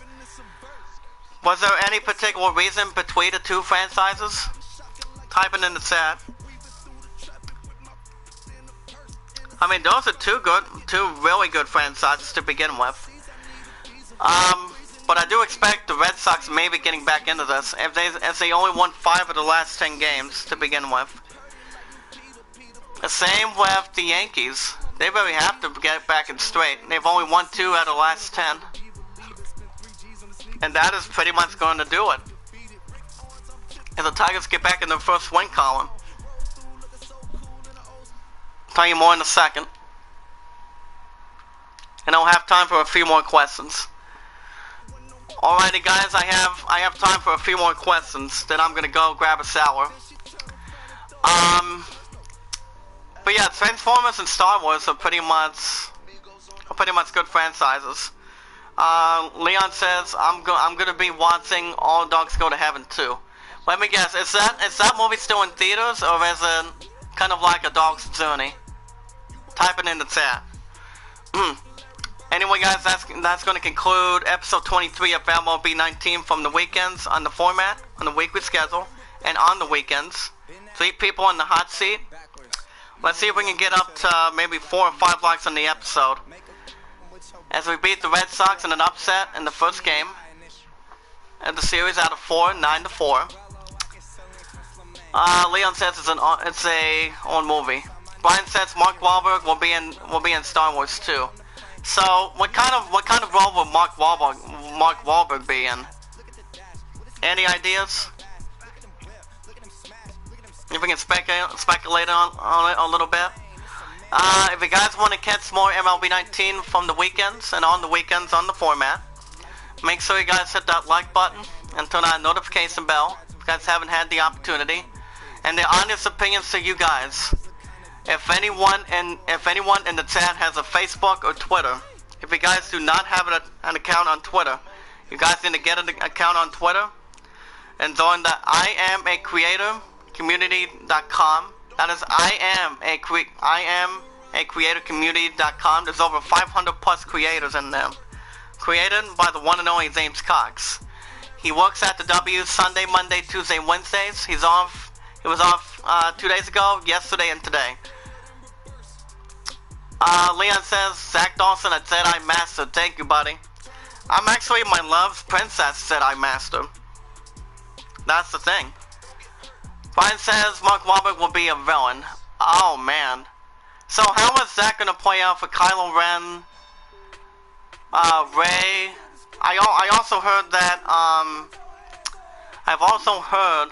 Was there any particular reason between the 2 franchises? Type it in the chat. I mean, those are 2 really good franchises to begin with. But I do expect the Red Sox maybe getting back into this, as they only won 5 of the last 10 games to begin with. The same with the Yankees. They really have to get back in straight. They've only won 2 out of the last 10. And that is pretty much going to do it. And the Tigers get back in their first win column. I'll tell you more in a second. And I'll have time for a few more questions. Alrighty guys, I have time for a few more questions. Then I'm gonna go grab a shower. But yeah, Transformers and Star Wars are pretty much good franchises. Leon says I'm gonna be watching All Dogs Go to Heaven too. Let me guess, is that movie still in theaters, or is it kind of like A Dog's Journey? Type it in the chat. Anyway guys, that's going to conclude episode 23 of MLB 19 from the weekends on the format, on the weekly schedule, and on the weekends. 3 people in the hot seat. Let's see if we can get up to maybe 4 or 5 likes on the episode. As we beat the Red Sox in an upset in the first game. And the series out of 4, 9-4. Leon says it's a own movie. Brian says Mark Wahlberg will be in Star Wars too. So what kind of role will Mark Wahlberg be in? Any ideas? If we can speculate on it a little bit. If you guys want to catch more MLB 19 from the weekends and on the weekends on the format, make sure you guys hit that like button and turn on notification bell if you guys haven't had the opportunity. And the honest opinions to you guys. If anyone in the chat has a Facebook or Twitter, if you guys do not have an account on Twitter, you guys need to get an account on Twitter and join the I am a creator community.com. That is I am a creator community.com. There's over 500 plus creators in there. Created by the one and only James Cox. He works at the W Sunday, Monday, Tuesday, Wednesdays. He was off 2 days ago, yesterday, and today. Leon says, Zach Dawson at Jedi Master. Thank you, buddy. I'm actually my love's princess Jedi Master. That's the thing. Brian says Mark Wahlberg will be a villain. Oh, man. So how is that going to play out for Kylo Ren, Rey? I also heard that, I've also heard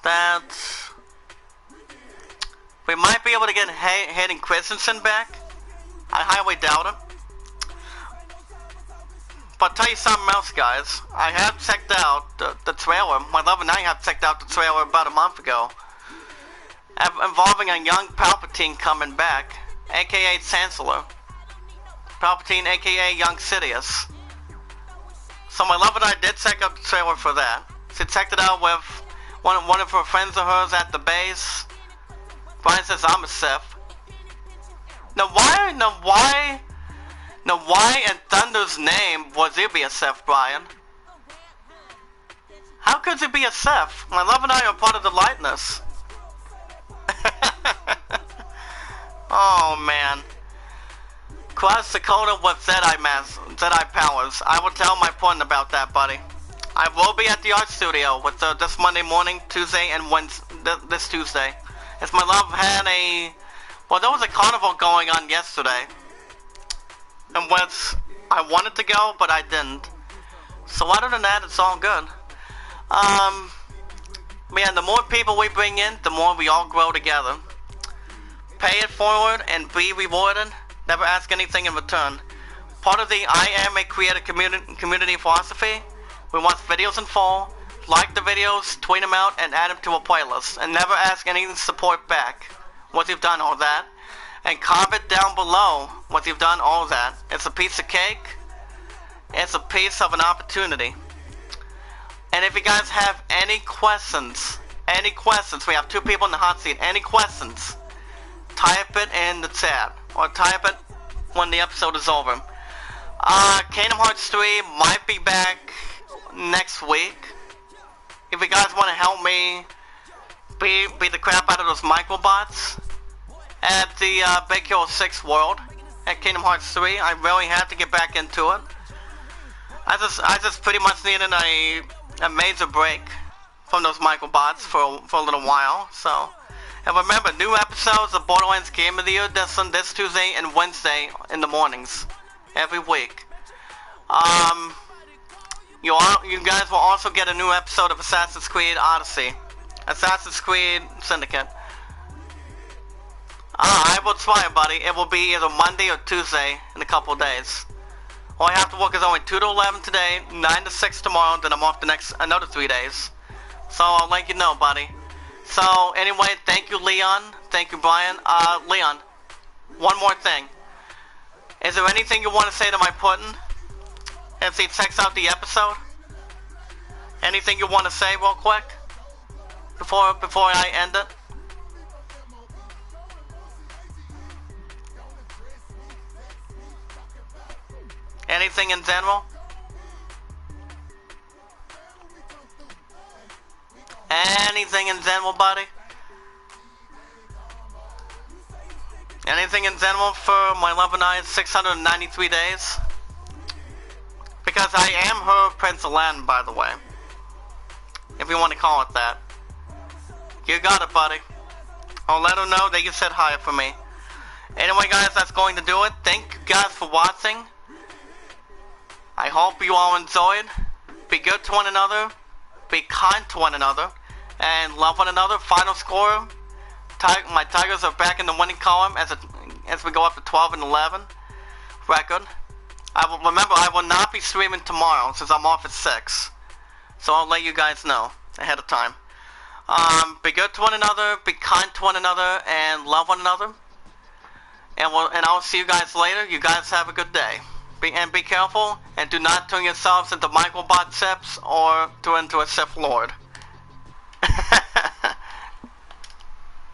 that we might be able to get Hayden Christensen back. I highly doubt it. But I'll tell you something else, guys. I have checked out the trailer. My love and I have checked out the trailer about a month ago. Involving a young Palpatine coming back, aka Chancellor. Palpatine, aka Young Sidious. So my love and I did check out the trailer for that. She checked it out with one of her friends of hers at the base. Brian says I'm a Sith. Now why in Thunder's name was there be a Sith, Brian? How could you be a Sith? My love and I are part of the lightness. Oh man. Cross Dakota with Jedi powers. I will tell my point about that, buddy. I will be at the art studio with this Monday morning, Tuesday, and this Tuesday. As my love had well, there was a carnival going on yesterday, in which I wanted to go, but I didn't. So other than that, it's all good. Man, the more people we bring in, the more we all grow together. Pay it forward and be rewarded. Never ask anything in return. Part of the I am a creator community philosophy. We watch videos in full, like the videos, tweet them out, and add them to a playlist. And never ask any support back once you've done all that. And comment down below once you've done all that. It's a piece of cake. It's a piece of an opportunity. And if you guys have any questions, we have 2 people in the hot seat, any questions, type it in the chat, or type it when the episode is over. Kingdom Hearts 3 might be back next week. If you guys want to help me beat the crap out of those microbots at the Big Hero 6 world at Kingdom Hearts 3, I really have to get back into it. I just pretty much needed a major break from those microbots for a little while. So, and remember, new episodes of Borderlands Game of the Year this Tuesday and Wednesday in the mornings every week. You guys will also get a new episode of Assassin's Creed Odyssey, Assassin's Creed Syndicate. I will try it, buddy. It will be either Monday or Tuesday in a couple of days. All I have to work is only 2 to 11 today, 9 to 6 tomorrow, then I'm off another 3 days. So I'll let you know, buddy. So anyway, thank you, Leon. Thank you, Brian. Leon, one more thing. Is there anything you want to say to my puddin' as he checks out the episode? Anything you want to say real quick before I end it? Anything in general? Anything in general, buddy? Anything in general for my love and I's 693 days? Because I am her Prince Aladdin, by the way. If you want to call it that. You got it, buddy. I'll let her know that you said hi for me. Anyway, guys, that's going to do it. Thank you guys for watching. I hope you all enjoyed. Be good to one another. Be kind to one another. And love one another. Final score. My Tigers are back in the winning column as we go up to 12 and 11 record. Remember, I will not be streaming tomorrow since I'm off at 6. So I'll let you guys know ahead of time. Be good to one another. Be kind to one another. And love one another. And I'll see you guys later. You guys have a good day. Be careful, and do not turn yourselves into microbot Sips or into a Sith Lord.